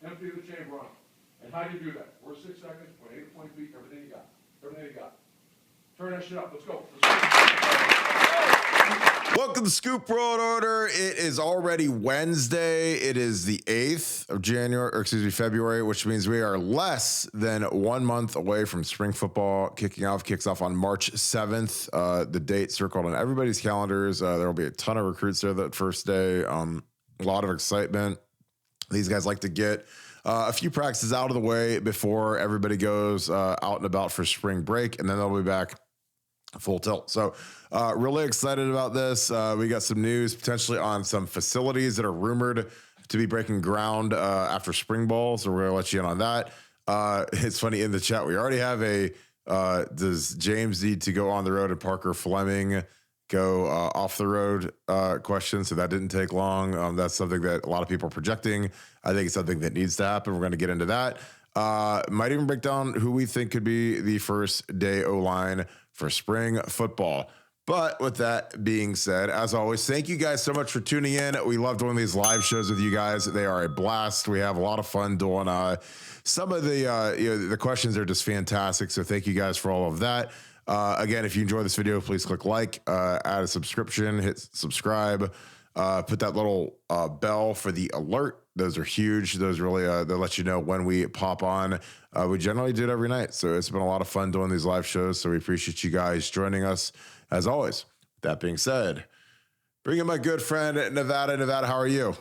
empty the chamber on them. And how do you do that? First 6 seconds, point A to point B, everything you got. Everything you got. Turn that shit up. Let's go. Welcome to Scoop World Order. It is already Wednesday. It is the 8th of February, which means we are less than 1 month away from spring football kicking off. Kicks off on March 7th. The date circled on everybody's calendars. There will be a ton of recruits there that first day. A lot of excitement. These guys like to get a few practices out of the way before everybody goes out and about for spring break, and then they'll be back full tilt. So really excited about this. We got some news potentially on some facilities that are rumored to be breaking ground after spring ball. So we're going to let you in on that. It's funny, in the chat, we already have does James need to go on the road and Parker Fleming go off the road question? So that didn't take long. That's something that a lot of people are projecting. I think it's something that needs to happen. We're going to get into that. Might even break down who we think could be the first day O-line for spring football. But with that being said, as always, thank you guys so much for tuning in. We love doing these live shows with you guys. They are a blast. We have a lot of fun doing some of the questions are just fantastic. So thank you guys for all of that. Again, if you enjoy this video, please click like, add a subscription, hit subscribe, put that little bell for the alert. Those are huge. Those really, they'll let you know when we pop on. We generally do it every night. So it's been a lot of fun doing these live shows. So we appreciate you guys joining us as always. That being said, bring in my good friend Nevada. Nevada, how are you?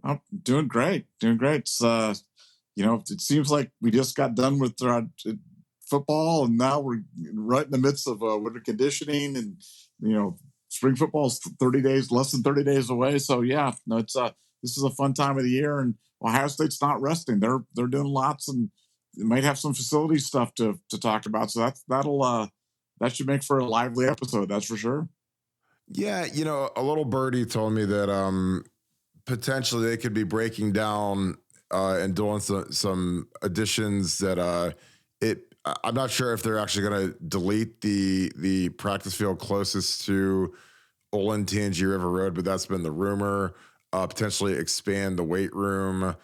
I'm doing great. It's, it seems like we just got done with football, and now we're right in the midst of winter conditioning, and spring football is less than 30 days away. So yeah, no, it's this is a fun time of the year, and Ohio State's not resting. They're doing lots, and they might have some facility stuff to talk about. So that should make for a lively episode. That's for sure. Yeah, a little birdie told me that potentially they could be breaking down and doing some additions that I'm not sure if they're actually going to delete the practice field closest to Olentangy River Road, but that's been the rumor. Potentially expand the weight room.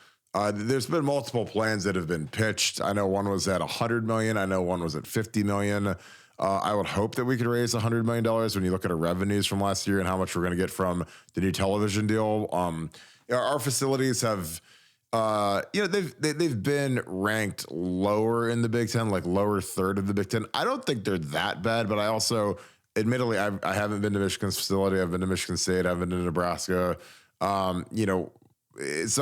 There's been multiple plans that have been pitched. I know one was at $100 million. I know one was at $50 million. I would hope that we could raise $100 million when you look at our revenues from last year and how much we're going to get from the new television deal. Our facilities have, they've been ranked lower in the Big Ten, like lower third of the Big Ten. I don't think they're that bad, but I also, admittedly, I haven't been to Michigan's facility. I've been to Michigan State. I've been to Nebraska. So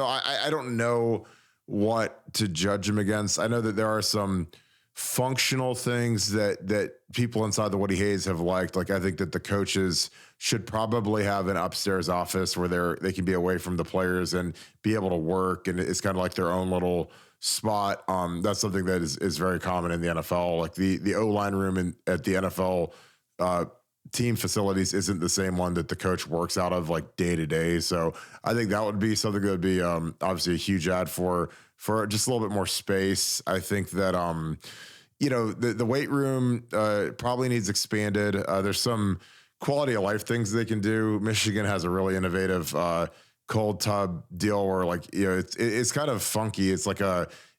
I don't know what to judge them against. I know that there are some functional things that people inside the Woody Hayes have liked. Like, I think that the coaches should probably have an upstairs office where they can be away from the players and be able to work. And it's kind of like their own little spot. That's something that is very common in the NFL. Like the O-line room at the NFL team facilities isn't the same one that the coach works out of like day to day. So I think that would be something that would be obviously a huge add for just a little bit more space. I think that the weight room probably needs expanded. There's some quality of life things they can do. Michigan has a really innovative cold tub deal where it's kind of funky. It's like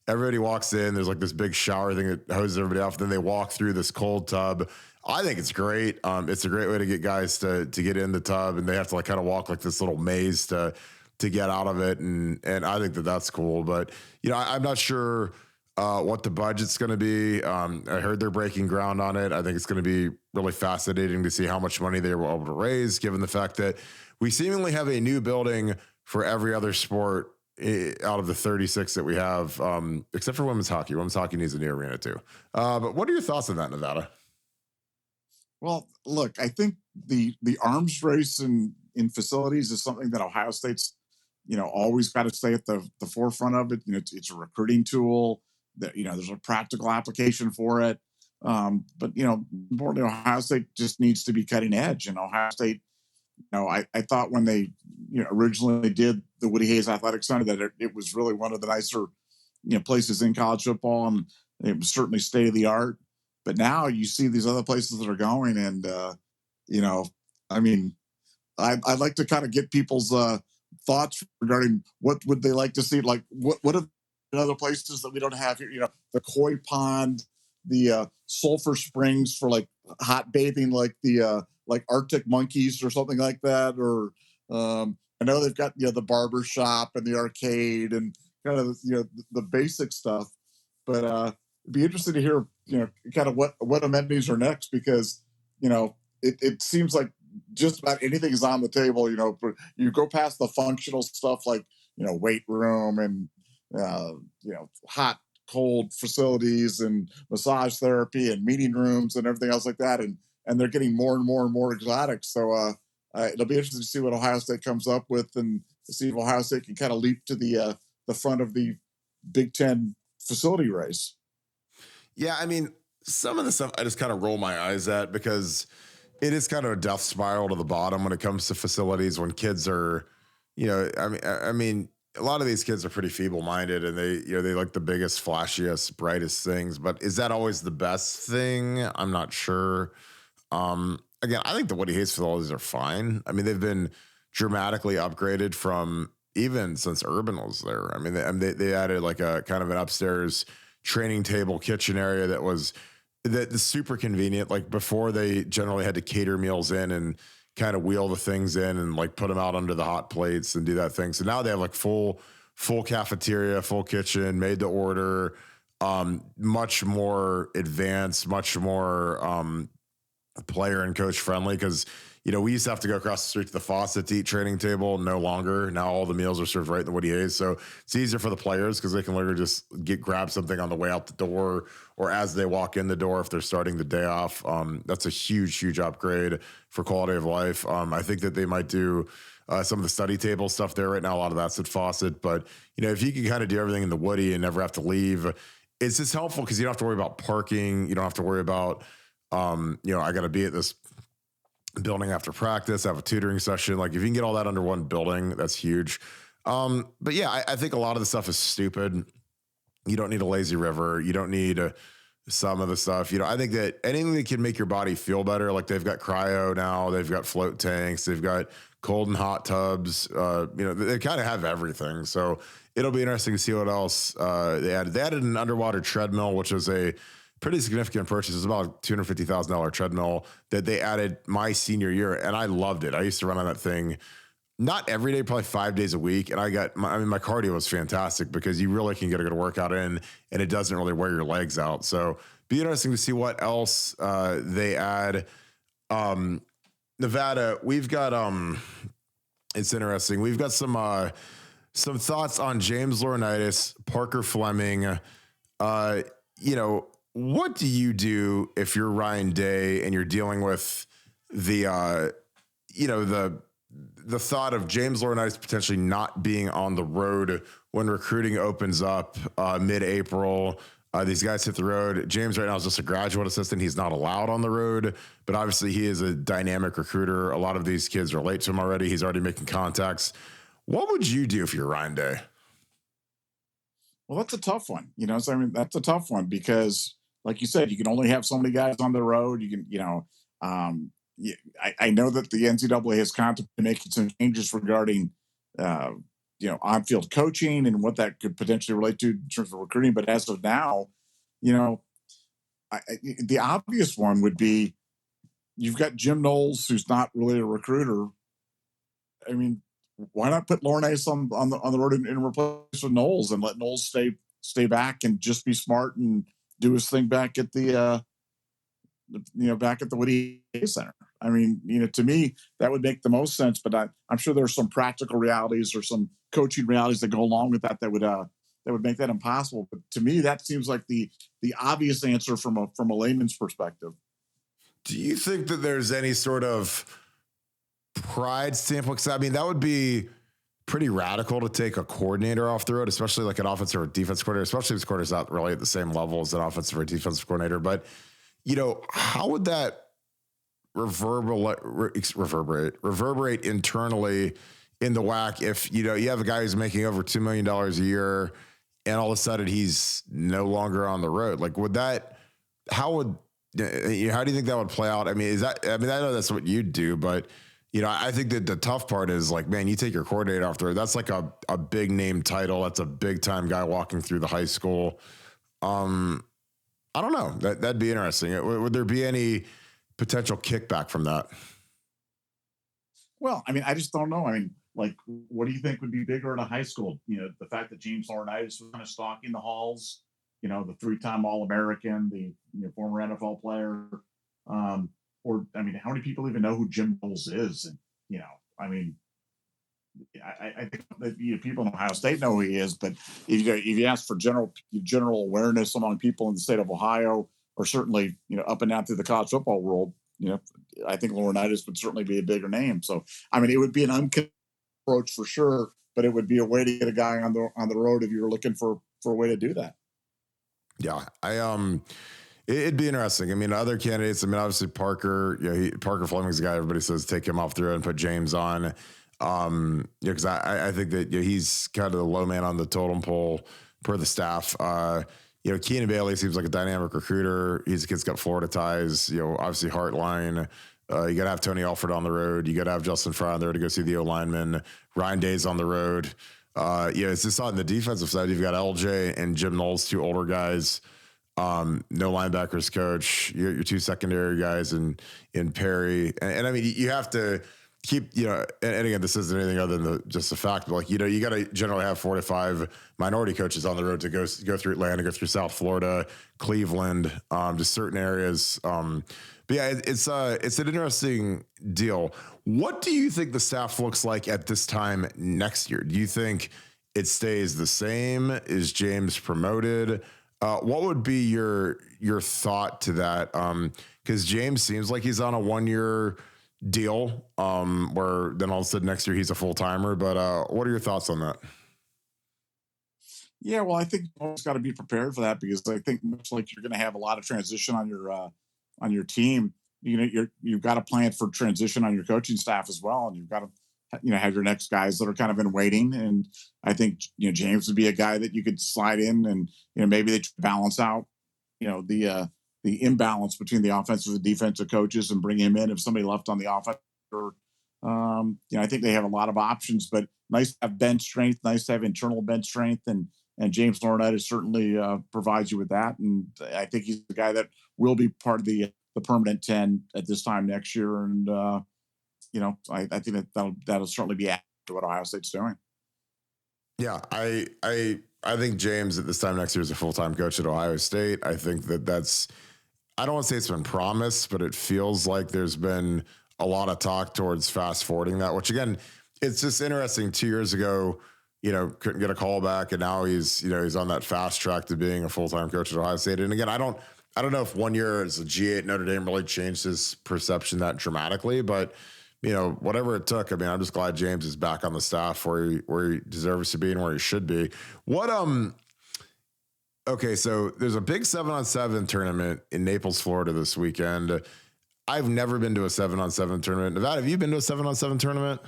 everybody walks in, there's like this big shower thing that hoses everybody off. Then they walk through this cold tub. I think it's great. It's a great way to get guys to get in the tub, and they have to kind of walk like this little maze to get out of it. And I think that's cool. But, I'm not sure what the budget's going to be. I heard they're breaking ground on it. I think it's going to be really fascinating to see how much money they were able to raise, given the fact that we seemingly have a new building for every other sport out of the 36 that we have, except for women's hockey. Women's hockey needs a new arena too. But what are your thoughts on that, Nevada? Well, look, I think the arms race in facilities is something that Ohio State's, always got to stay at the forefront of it. It's a recruiting tool that, there's a practical application for it. But, importantly, Ohio State just needs to be cutting edge. And Ohio State, I thought when they, originally did the Woody Hayes Athletic Center that it was really one of the nicer, places in college football, and it was certainly state of the art. But now you see these other places that are going, and I like to kind of get people's thoughts regarding what would they like to see? Like what are in other places that we don't have here? The koi pond, the sulfur springs for like hot bathing, like the like Arctic monkeys or something like that. Or I know they've got the barber shop and the arcade and kind of the basic stuff. But it'd be interesting to hear kind of what amenities are next, because it seems like just about anything is on the table. But you go past the functional stuff like weight room and hot cold facilities and massage therapy and meeting rooms and everything else like that, and they're getting more and more and more exotic. So it'll be interesting to see what Ohio State comes up with, and to see if Ohio State can kind of leap to the front of the Big Ten facility race. Yeah, I mean, some of the stuff I just kind of roll my eyes at, because it is kind of a death spiral to the bottom when it comes to facilities. When kids are, I mean, a lot of these kids are pretty feeble-minded, and they like the biggest, flashiest, brightest things. But is that always the best thing? I'm not sure. Again, I think the Woody Hayes facilities are fine. I mean, they've been dramatically upgraded from even since Urban was there. I mean, they added like a kind of an upstairs training table kitchen area that was the super convenient. Like before, they generally had to cater meals in and kind of wheel the things in and like put them out under the hot plates and do that thing. So now they have like full cafeteria, full kitchen, made to order, much more advanced, much more player and coach friendly. Because we used to have to go across the street to the faucet to eat training table. No longer. Now all the meals are served right in the Woody Hayes. So it's easier for the players because they can literally just grab something on the way out the door or as they walk in the door if they're starting the day off. That's a huge upgrade for quality of life. I think that they might do some of the study table stuff there right now. A lot of that's at Fawcett. But, if you can kind of do everything in the Woody and never have to leave, it's just helpful because you don't have to worry about parking. You don't have to worry about, I got to be at this building after practice, have a tutoring session. Like if you can get all that under one building, that's huge. But yeah, I think a lot of the stuff is stupid. You don't need a lazy river. You don't need some of the stuff. I think that anything that can make your body feel better, like they've got cryo now, they've got float tanks, they've got cold and hot tubs. They kind of have everything. So it'll be interesting to see what else they added. They added an underwater treadmill, which is a pretty significant purchase. It's about a $250,000 treadmill that they added my senior year, and I loved it. I used to run on that thing, not every day, probably 5 days a week. And my cardio was fantastic because you really can get a good workout in, and it doesn't really wear your legs out. So be interesting to see what else they add. Nevada, we've got it's interesting. We've got some thoughts on James Laurinaitis, Parker Fleming. What do you do if you're Ryan Day and you're dealing with the thought of James Laurinaitis potentially not being on the road when recruiting opens up mid-April? These guys hit the road. James right now is just a graduate assistant. He's not allowed on the road, but obviously he is a dynamic recruiter. A lot of these kids relate to him already. He's already making contacts. What would you do if you're Ryan Day? Well, that's a tough one. That's a tough one because, like you said, you can only have so many guys on the road. You can, I know that the NCAA has contemplated making some changes regarding, on-field coaching and what that could potentially relate to in terms of recruiting. But as of now, the obvious one would be you've got Jim Knowles, who's not really a recruiter. I mean, why not put Laurinaitis on the road and replace with Knowles and let Knowles stay back and just be smart and do his thing back at the back at the Woody Hayes Center. I mean, to me that would make the most sense. But I'm sure there's some practical realities or some coaching realities that go along with that would make that impossible. But to me, that seems like the obvious answer from a layman's perspective. Do you think that there's any sort of pride standpoint? Because I mean, that would be pretty radical to take a coordinator off the road, especially like an offensive or defensive coordinator, especially if this coordinator's not really at the same level as an offensive or defensive coordinator. But, how would that reverberate internally in the WAC if, you have a guy who's making over $2 million a year and all of a sudden he's no longer on the road? Like, how do you think that would play out? I mean, I know that's what you'd do, but I think that the tough part is like, man, you take your coordinator off there. That's like a big name title. That's a big time guy walking through the high school. Um, I don't know. That'd be interesting. Would there be any potential kickback from that? Well, I mean, I just don't know. I mean, like, what do you think would be bigger in a high school? The fact that James Laurinaitis was kind of stalking the halls, the three-time All-American, the former NFL player, or I mean, how many people even know who Jim Knowles is? And I mean, I think that people in Ohio State know who he is, but if you ask for general awareness among people in the state of Ohio, or certainly up and down through the college football world, I think Laurinaitis would certainly be a bigger name. So I mean, it would be an approach for sure, but it would be a way to get a guy on the road if you were looking for a way to do that. Yeah, it'd be interesting. I mean, other candidates. I mean, obviously Parker. Parker Fleming's the guy everybody says take him off the road and put James on. Because I think that he's kind of the low man on the totem pole per the staff. Keenan Bailey seems like a dynamic recruiter. He's a kid's got Florida ties. Obviously Heartline. You got to have Tony Alford on the road. You got to have Justin Fry on there to go see the O lineman. Ryan Day's on the road. It's just on the defensive side. You've got LJ and Jim Knowles, two older guys. No linebackers coach. Your two secondary guys in Perry. And I mean, you have to keep, and again, this isn't anything other than just a fact, but like, you got to generally have 4 to 5 minority coaches on the road to go through Atlanta, go through South Florida, Cleveland, just certain areas. But yeah, it's an interesting deal. What do you think the staff looks like at this time next year? Do you think it stays the same? Is James promoted? What would be your thought to that? Because James seems like he's on a 1-year deal, where then all of a sudden next year he's a full timer. But what are your thoughts on that? Yeah, well, I think you always got to be prepared for that, because I think much like you're going to have a lot of transition on your team. You've got to plan for transition on your coaching staff as well, and you've got to have your next guys that are kind of in waiting. And I think James would be a guy that you could slide in, and maybe they balance out the imbalance between the offensive and defensive coaches and bring him in if somebody left on the offense. Or I think they have a lot of options, but nice to have bench strength, nice to have internal bench strength, and James Laurinaitis certainly provides you with that. And I think he's the guy that will be part of the permanent 10 at this time next year. And I think that'll certainly be added to what Ohio State's doing. Yeah, I think James at this time next year is a full-time coach at Ohio State. I think that's, I don't want to say it's been promised, but it feels like there's been a lot of talk towards fast forwarding that, which again, it's just interesting. 2 years ago, couldn't get a call back, and now he's on that fast track to being a full-time coach at Ohio State. And again, I don't know if 1 year as a G8 Notre Dame really changed his perception that dramatically, but whatever it took. I mean, I'm just glad James is back on the staff where he deserves to be and where he should be. Okay, so there's a big 7-on-7 tournament in Naples, Florida this weekend. I've never been to a 7-on-7 tournament. Nevada, have you been to a 7-on-7 tournament?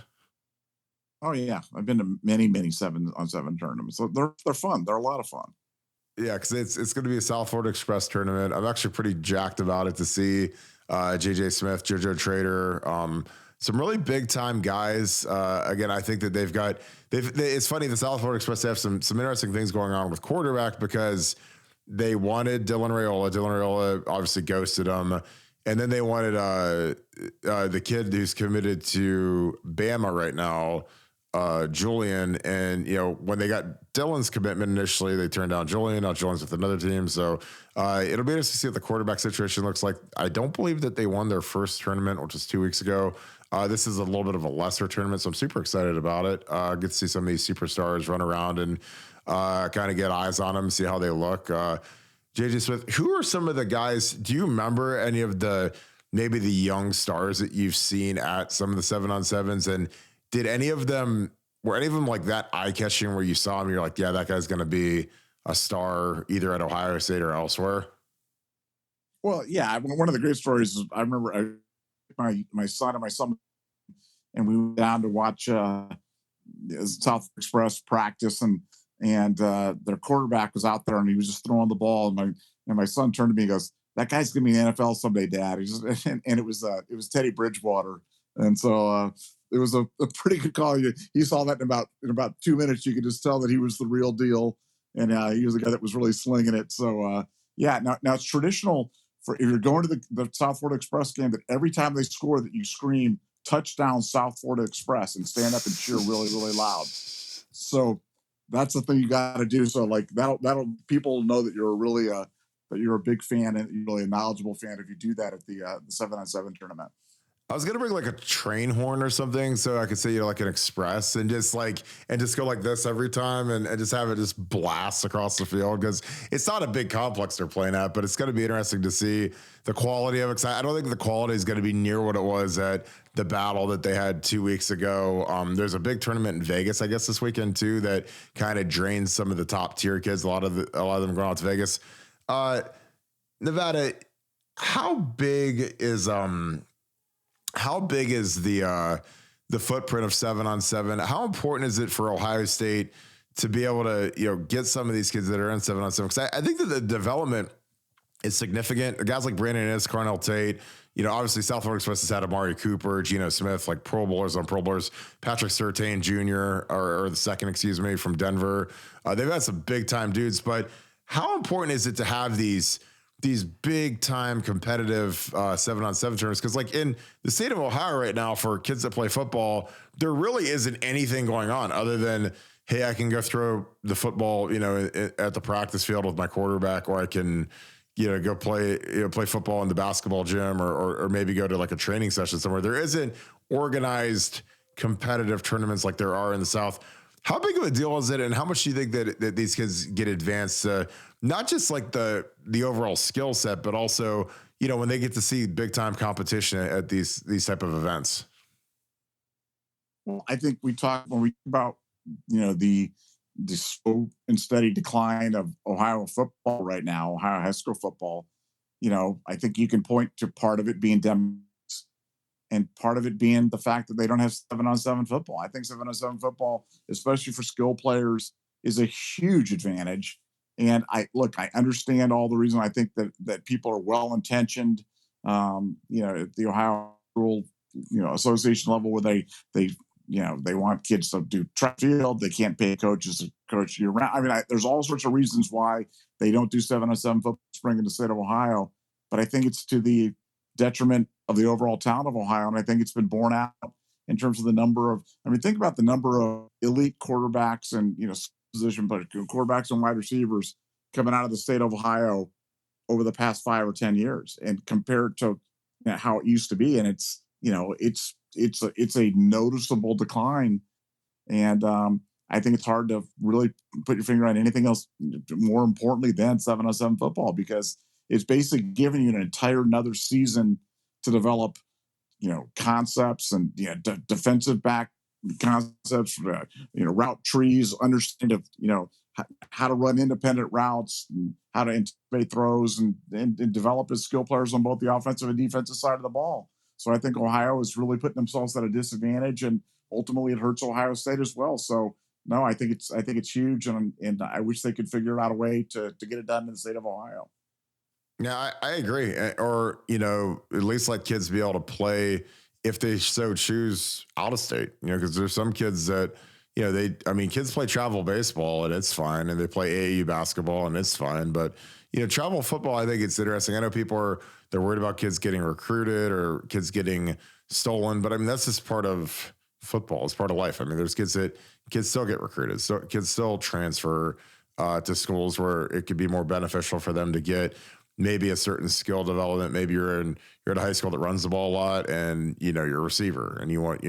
Oh yeah, I've been to many 7-on-7 tournaments. So they're fun. They're a lot of fun. Yeah, because it's going to be a South Florida Express tournament. I'm actually pretty jacked about it to see JJ Smith, JoJo Trader, some really big time guys. Again, I think that it's funny, the South Florida Express, they have some interesting things going on with quarterback, because they wanted Dylan Raiola. Dylan Raiola obviously ghosted him. And then they wanted the kid who's committed to Bama right now, Julian. And, when they got Dylan's commitment initially, they turned down Julian. Now Julian's with another team. So it'll be interesting to see what the quarterback situation looks like. I don't believe that they won their first tournament, which was 2 weeks ago. This is a little bit of a lesser tournament, so I'm super excited about it. Get to see some of these superstars run around and kind of get eyes on them, see how they look. JJ Smith, who are some of the guys? Do you remember any of maybe the young stars that you've seen at some of the 7-on-7s? And were any of them like that eye-catching where you saw him, you're like, yeah, that guy's going to be a star either at Ohio State or elsewhere? Well, yeah, one of the great stories is I remember my son and we went down to watch South Express practice, and their quarterback was out there and he was just throwing the ball, and my son turned to me and goes, "That guy's gonna be in the NFL someday, Dad." And it was Teddy Bridgewater, And so it was a pretty good call. He saw that in about 2 minutes. You could just tell that he was the real deal, and he was the guy that was really slinging it. So yeah, now it's traditional for if you're going to the South Florida Express game that every time they score that you scream touchdown South Florida Express and stand up and cheer really really loud. So that's the thing you got to do. So like that'll people know that you're really that you're a big fan and you're really a knowledgeable fan if you do that at the 7-on-7 tournament. I was gonna bring like a train horn or something so I could say, like an express and just go like this every time and just have it just blast across the field because it's not a big complex they're playing at, but it's gonna be interesting to see the quality of it. I don't think the quality is gonna be near what it was at the battle that they had 2 weeks ago. There's a big tournament in Vegas, I guess, this weekend too, that kind of drains some of the top tier kids. A lot of them going out to Vegas. Nevada, how big is the footprint of 7-on-7? How important is it for Ohio State to be able to, get some of these kids that are in 7-on-7? Because I think that the development is significant. Guys like Brandon Inniss, Carnell Tate, obviously South Florida Express has had Amari Cooper, Geno Smith, like Pro Bowlers on Pro Bowlers, Patrick Surtain Jr., or the second, from Denver. They've had some big time dudes, but how important is it to have these big time competitive 7-on-7 tournaments? Because like in the state of Ohio right now for kids that play football, there really isn't anything going on other than, hey, I can go throw the football, at the practice field with my quarterback, or I can, go play football in the basketball gym, or maybe go to like a training session somewhere. There isn't organized competitive tournaments like there are in the South. How big of a deal is it, and how much do you think that these kids get advanced, not just like the overall skill set, but also, when they get to see big time competition at these type of events? Well, I think when we talk about, the slow and steady decline of Ohio football right now, Ohio high school football, I think you can point to part of it being and part of it being the fact that they don't have 7-on-7 football. I think 7-on-7 football, especially for skill players, is a huge advantage. And I understand all the reason. I think that people are well intentioned, at the Ohio School, Association level, where they want kids to do track field. They can't pay coaches to coach year round. I mean, there's all sorts of reasons why they don't do 7-on-7 football spring in the state of Ohio. But I think it's to the detriment of the overall town of Ohio. And I think it's been borne out in terms of the number of, think about the number of elite quarterbacks and, position, but quarterbacks and wide receivers coming out of the state of Ohio over the past 5 or 10 years, and compared to how it used to be. And it's a noticeable decline. And I think it's hard to really put your finger on anything else more importantly than 7-on-7 football, because it's basically giving you an entire another season to develop, concepts and defensive back concepts, route trees, understand of, how to run independent routes, and how to anticipate throws, and develop as skill players on both the offensive and defensive side of the ball. So I think Ohio is really putting themselves at a disadvantage, and ultimately it hurts Ohio State as well. So no, I think it's huge, and I wish they could figure out a way to get it done in the state of Ohio. Yeah, I agree. Or, at least let kids be able to play if they so choose out of state, because there's some kids that, kids play travel baseball and it's fine. And they play AAU basketball and it's fine. But, travel football, I think it's interesting. I know they're worried about kids getting recruited or kids getting stolen, but that's just part of football. It's part of life. There's kids still get recruited. So kids still transfer to schools where it could be more beneficial for them to get maybe a certain skill development. Maybe you're at a high school that runs the ball a lot, and you're a receiver, and you want,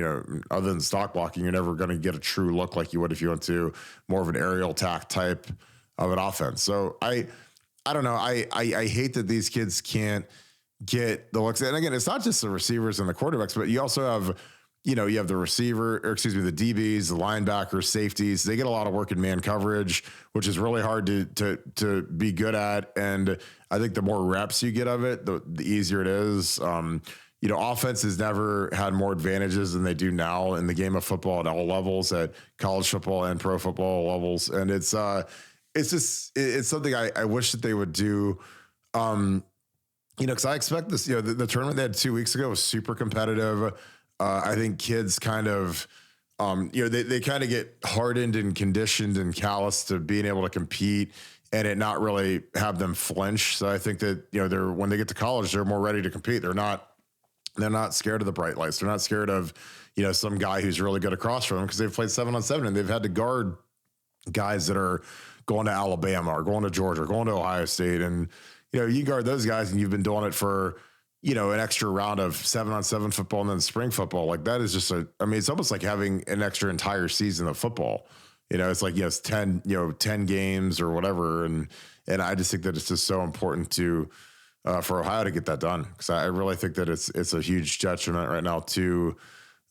other than stock blocking, you're never going to get a true look like you would if you went to more of an aerial attack type of an offense. So I don't know. I hate that these kids can't get the looks. And again, it's not just the receivers and the quarterbacks, but you also have, you have the the DBs, the linebackers, safeties. They get a lot of work in man coverage, which is really hard to be good at. And I think the more reps you get of it, the easier it is. Offense has never had more advantages than they do now in the game of football at all levels, at college football and pro football levels. And it's something I wish that they would do. Because I expect this, the tournament they had 2 weeks ago was super competitive. I think kids kind of, they kind of get hardened and conditioned and calloused to being able to compete and it not really have them flinch. So I think that, when they get to college, they're more ready to compete. They're not scared of the bright lights. They're not scared of, some guy who's really good across from them because they've played 7-on-7 and they've had to guard guys that are going to Alabama or going to Georgia or going to Ohio State. And, you guard those guys and you've been doing it for, an extra round of 7-on-7 football and then spring football. Like that is just it's almost like having an extra entire season of football. It's like, it's 10 games or whatever. And I just think that it's just so important for Ohio to get that done. Cause I really think that it's a huge detriment right now to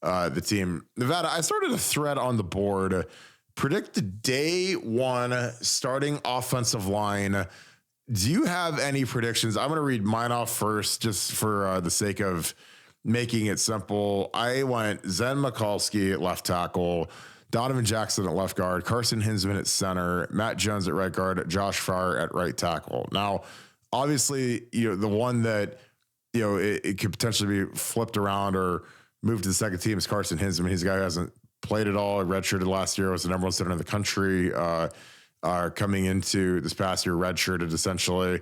the team. Nevada, I started a thread on the board, predict the day one starting offensive line. Do you have any predictions? I'm going to read mine off first, just for the sake of making it simple. I went Zen Mikulski at left tackle, Donovan Jackson at left guard, Carson Hinsman at center, Matt Jones at right guard, Josh Fryer at right tackle. Now, obviously, the one that, it could potentially be flipped around or moved to the second team is Carson Hinsman. He's a guy who hasn't played at all. Redshirted last year, was the number one center in the country. Coming into this past year, redshirted essentially.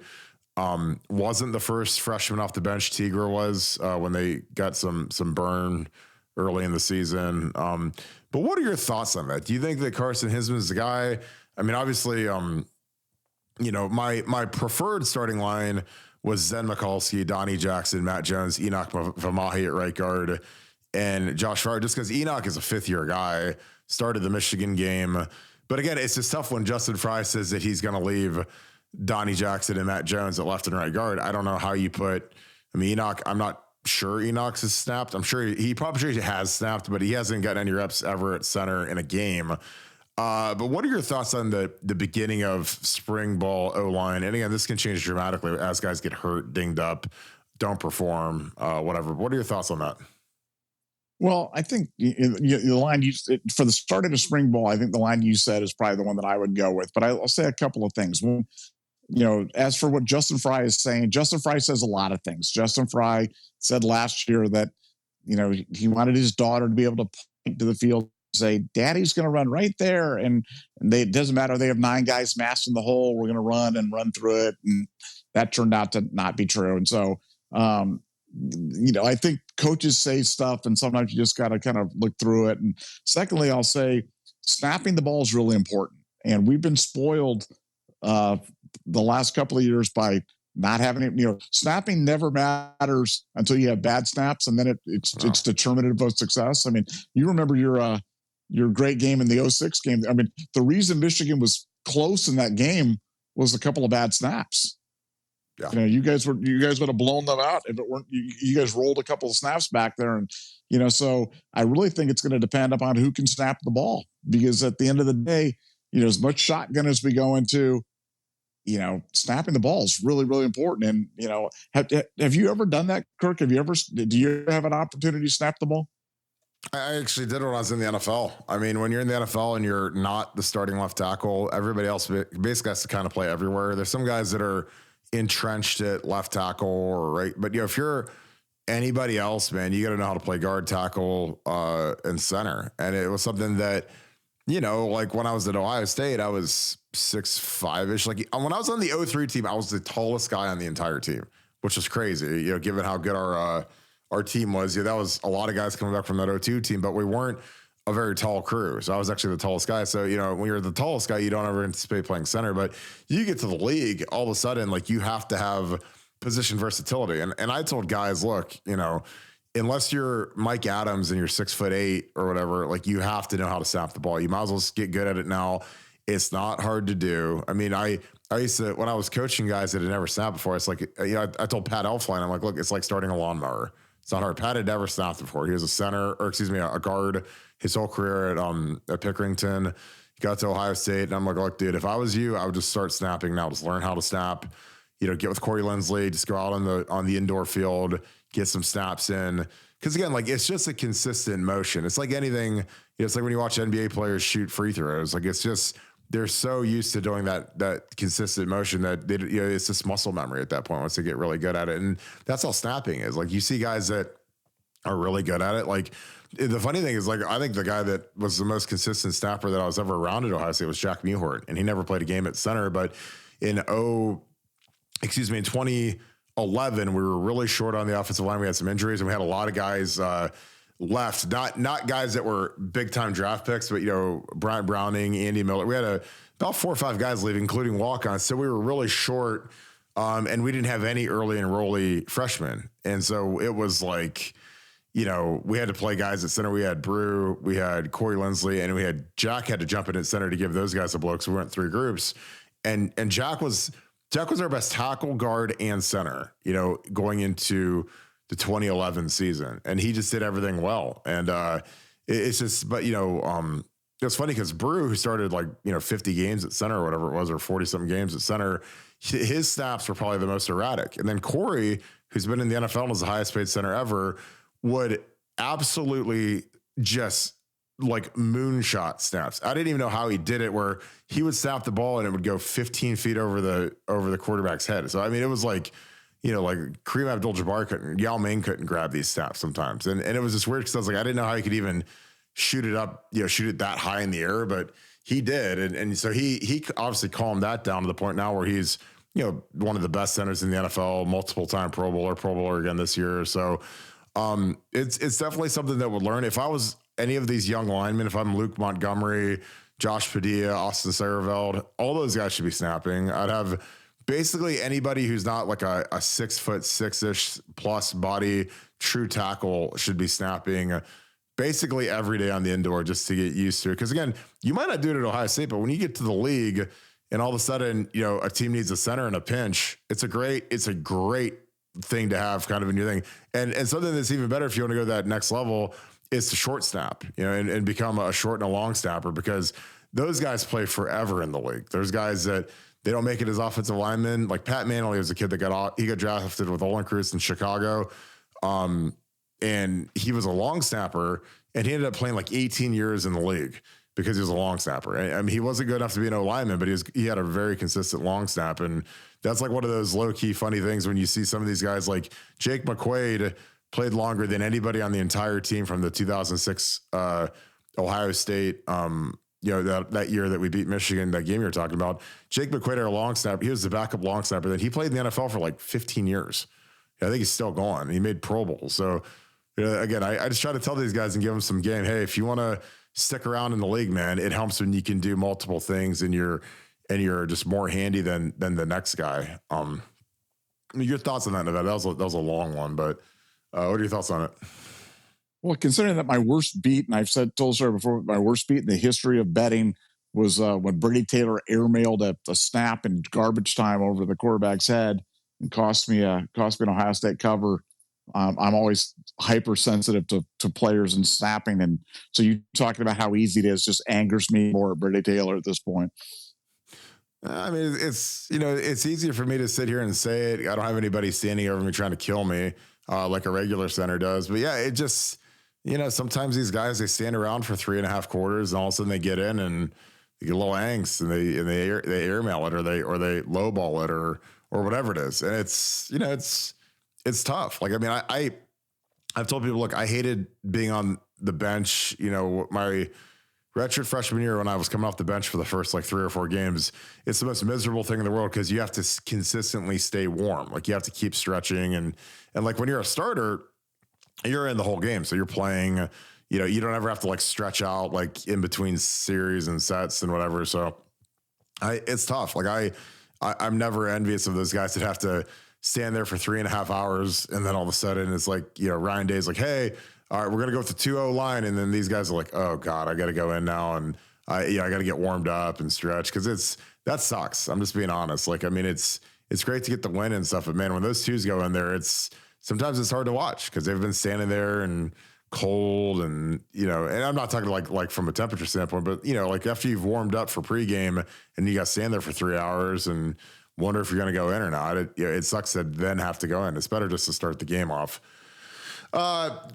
Wasn't the first freshman off the bench. Tigra was when they got some burn early in the season. But what are your thoughts on that? Do you think that Carson Hinsman is the guy? I mean, obviously, my preferred starting line was Zen Mikulski, Donnie Jackson, Matt Jones, Enoch Vamahi at right guard, and Josh Fryer, just because Enoch is a fifth-year guy, started the Michigan game. But again, it's just tough when Justin Fry says that he's going to leave Donnie Jackson and Matt Jones at left and right guard. I don't know how you Enoch, I'm not sure Enoch's has snapped. I'm sure he probably has snapped, but he hasn't gotten any reps ever at center in a game. But what are your thoughts on the beginning of spring ball O-line? And again, this can change dramatically as guys get hurt, dinged up, don't perform, whatever. What are your thoughts on that? Well, I think the line for the start of the spring ball, I think the line you said is probably the one that I would go with. But I'll say a couple of things. One, as for what Justin Fry is saying, Justin Fry says a lot of things. Justin Fry said last year that, he wanted his daughter to be able to point to the field and say, Daddy's going to run right there. And it doesn't matter. They have 9 guys masked in the hole. We're going to run through it. And that turned out to not be true. And so, I think coaches say stuff and sometimes you just got to kind of look through it. And secondly, I'll say snapping the ball is really important. And we've been spoiled the last couple of years by not having it. Snapping never matters until you have bad snaps. And then it's determinative of success. I mean, you remember your great game in the 2006 game. I mean, the reason Michigan was close in that game was a couple of bad snaps. Yeah. You guys would have blown them out if it weren't. You guys rolled a couple of snaps back there, and So I really think it's going to depend upon who can snap the ball, because at the end of the day, as much shotgun as we go into, snapping the ball is really, really important. And have you ever done that, Kirk? Do you ever have an opportunity to snap the ball? I actually did it when I was in the NFL. I mean, when you're in the NFL and you're not the starting left tackle, everybody else basically has to kind of play everywhere. There's some guys that are entrenched at left tackle or right, but if you're anybody else, man, you got to know how to play guard, tackle, and center. And it was something that, like when I was at Ohio State, I was 6'5" Like when I was on the 03 team, I was the tallest guy on the entire team, which was crazy, given how good our team was. That was a lot of guys coming back from that 02 team, but we weren't a very tall crew. So I was actually the tallest guy. So, when you're the tallest guy, you don't ever anticipate playing center, but you get to the league, all of a sudden, like you have to have position versatility. And I told guys, look, unless you're Mike Adams and you're 6'8" or whatever, like you have to know how to snap the ball. You might as well get good at it now. It's not hard to do. I mean, I used to, when I was coaching guys that had never snapped before, it's like, I told Pat Elfline, I'm like, look, it's like starting a lawnmower. It's not hard. Pat had never snapped before. He was a guard his whole career at Pickerington. He got to Ohio State, and I'm like, look, dude, if I was you, I would just start snapping now. Just learn how to snap. Get with Corey Lindsley. Just go out on the indoor field, get some snaps in. Because again, like it's just a consistent motion. It's like anything. It's like when you watch NBA players shoot free throws. Like it's just they're so used to doing that consistent motion that it's just muscle memory at that point once they get really good at it. And that's all snapping is. Like you see guys that are really good at it. Like the funny thing is, like, I think the guy that was the most consistent snapper that I was ever around at Ohio State was Jack Mewhort, and he never played a game at center. But in 2011, we were really short on the offensive line. We had some injuries, and we had a lot of guys left. Not guys that were big time draft picks, but Bryant Browning, Andy Miller. We had about 4 or 5 guys leaving, including walk-ons. So we were really short, and we didn't have any early enrollee freshmen, and so it was like, we had to play guys at center. We had Brew, we had Corey Lindsley, and we had Jack had to jump in at center to give those guys a blow. So we went 3 groups, and Jack was our best tackle, guard, and center, going into the 2011 season. And he just did everything well. And it's just, but, it's funny because Brew, who started 50 games at center or whatever it was, or 40 something games at center, his snaps were probably the most erratic. And then Corey, who's been in the NFL and was the highest paid center ever, would absolutely just moonshot snaps. I didn't even know how he did it, where he would snap the ball and it would go 15 feet over the quarterback's head. So, I mean, it was like Kareem Abdul-Jabbar Yao Ming couldn't grab these snaps sometimes. And it was just weird because I was like, I didn't know how he could even shoot it up, shoot it that high in the air, but he did. And so he obviously calmed that down to the point now where he's, one of the best centers in the NFL, multiple time Pro Bowler again this year. So, it's definitely something that would learn. If I was any of these young linemen, if I'm Luke Montgomery, Josh Padilla, Austin Sareveld, all those guys should be snapping. I'd have basically anybody who's not like a 6'6" plus body true tackle should be snapping basically every day on the indoor just to get used to it. Because again, you might not do it at Ohio State, but when you get to the league and all of a sudden, a team needs a center in a pinch, it's a great thing to have kind of in your thing. And something that's even better if you want to go to that next level is to short snap, and become a short and a long snapper, because those guys play forever in the league. There's guys that they don't make it as offensive linemen. Like Pat Manley was a kid that got drafted with Olin Cruz in Chicago. And he was a long snapper, and he ended up playing like 18 years in the league because he was a long snapper. I mean, he wasn't good enough to be an O-lineman, but he had a very consistent long snap. And that's like one of those low key funny things when you see some of these guys like Jake McQuaid played longer than anybody on the entire team from the 2006 Ohio State, that year that we beat Michigan, that game you're talking about. Jake McQuaid, our long snapper, he was the backup long snapper. Then he played in the NFL for like 15 years. I think he's still going. He made Pro Bowl. So, again, I just try to tell these guys and give them some game. Hey, if you want to stick around in the league, man, it helps when you can do multiple things and you're just more handy than the next guy. Your thoughts on that, Nevada? That was a long one, but what are your thoughts on it? Well, considering that my worst beat, and I've told Sarah before, my worst beat in the history of betting was when Brady Taylor airmailed a snap in garbage time over the quarterback's head and cost me an Ohio State cover. I'm always hypersensitive to players and snapping, and so you talking about how easy it is just angers me more at Brady Taylor at this point. I mean, it's it's easier for me to sit here and say it. I don't have anybody standing over me trying to kill me like a regular center does. But yeah, it just sometimes these guys, they stand around for 3.5 quarters, and all of a sudden they get in and they get a little angst, and they airmail it or they lowball it or whatever it is, and it's tough. Like, I mean, I've told people, look, I hated being on the bench. My redshirt freshman year when I was coming off the bench for the first 3 or 4 games, it's the most miserable thing in the world because you have to consistently stay warm. Like, you have to keep stretching, and like when you're a starter, you're in the whole game, so you're playing. You don't ever have to stretch out in between series and sets and whatever. So it's tough. I'm never envious of those guys that have to stand there for 3.5 hours, and then all of a sudden it's Ryan Day's like, hey, all right, we're gonna go with the 2-0 line, and then these guys are like, oh god, I got to go in now, and I got to get warmed up and stretch, because that sucks. I'm just being honest. I mean, it's great to get the win and stuff, but man, when those twos go in there, sometimes it's hard to watch because they've been standing there and cold, and and I'm not talking like from a temperature standpoint, but after you've warmed up for pregame and you got to stand there for 3 hours and wonder if you're going to go in or not. It sucks to then have to go in. It's better just to start the game off. Kirk,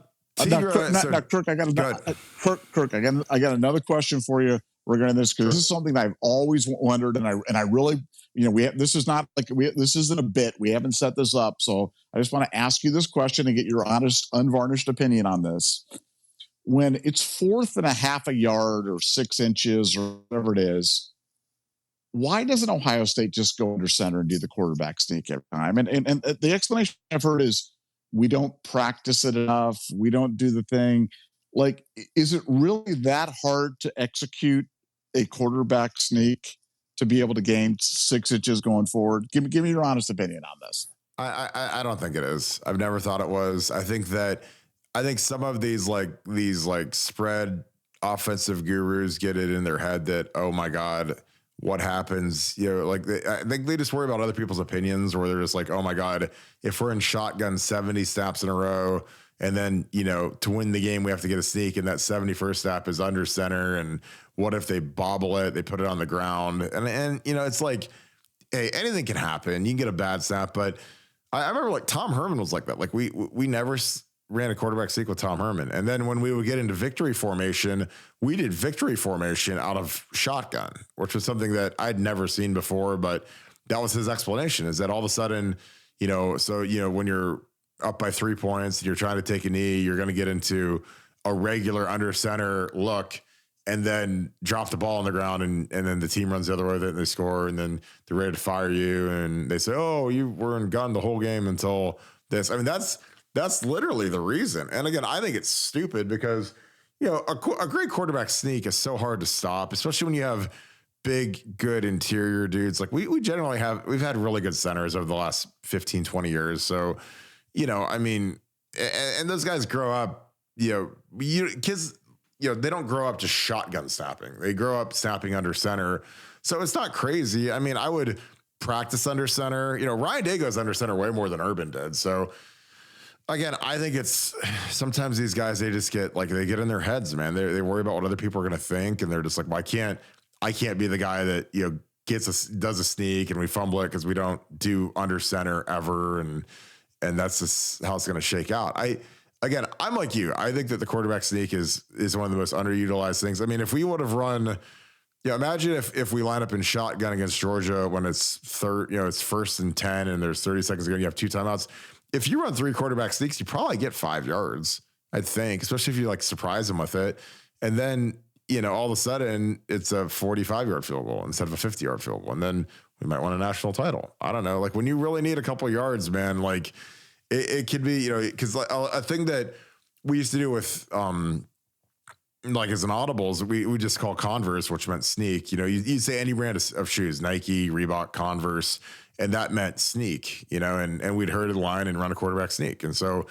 I got another question for you regarding this, because this is something that I've always wondered, and I really this is not like this isn't a bit. We haven't set this up. So I just want to ask you this question and get your honest, unvarnished opinion on this. When it's 4th and a half a yard or 6 inches or whatever it is, why doesn't Ohio State just go under center and do the quarterback sneak every time? And the explanation I've heard is we don't practice it enough. We don't do the thing. Like, is it really that hard to execute a quarterback sneak to be able to gain 6 inches going forward? Give me your honest opinion on this. I don't think it is. I've never thought it was. I think some of these spread offensive gurus get it in their head that, oh my God, what happens? I think they just worry about other people's opinions, or they're just like, oh my God, if we're in shotgun 70 snaps in a row, and then, to win the game, we have to get a sneak, and that 71st snap is under center. And what if they bobble it? They put it on the ground, and it's like, hey, anything can happen. You can get a bad snap, but I remember like Tom Herman was like that. Like we never ran a quarterback sneak with Tom Herman. And then when we would get into victory formation, we did victory formation out of shotgun, which was something that I'd never seen before, but that was his explanation, is that all of a sudden, when you're up by 3 points and you're trying to take a knee, you're going to get into a regular under center look and then drop the ball on the ground. And then the team runs the other way, and they score, and then they're ready to fire you. And they say, oh, you were in gun the whole game until this. I mean, that's literally the reason. And again, I think it's stupid because, a great quarterback sneak is so hard to stop, especially when you have big, good interior dudes. Like we've had really good centers over the last 15, 20 years. So, and those guys grow up, kids, they don't grow up just shotgun snapping. They grow up snapping under center. So it's not crazy. I mean, I would practice under center. Ryan Day goes under center way more than Urban did. So again, I think it's sometimes these guys, they just get in their heads, man. They worry about what other people are going to think. And they're just like, well, I can't be the guy that, does a sneak and we fumble it because we don't do under center ever. And that's just how it's going to shake out. I'm like you. I think that the quarterback sneak is one of the most underutilized things. I mean, if we would have run, imagine if we line up in shotgun against Georgia when it's it's 1st and 10 and there's 30 seconds ago and you have 2 timeouts. If you run 3 quarterback sneaks, you probably get 5 yards, I think, especially if you surprise them with it. And then, all of a sudden it's a 45-yard field goal instead of a 50-yard field goal. And then we might win a national title. I don't know. When you really need a couple of yards, man, it could be, because a thing that we used to do with, as an audibles, we just call Converse, which meant sneak. You'd say any brand of shoes, Nike, Reebok, Converse, and that meant sneak, and we'd herd a line and run a quarterback sneak. And so,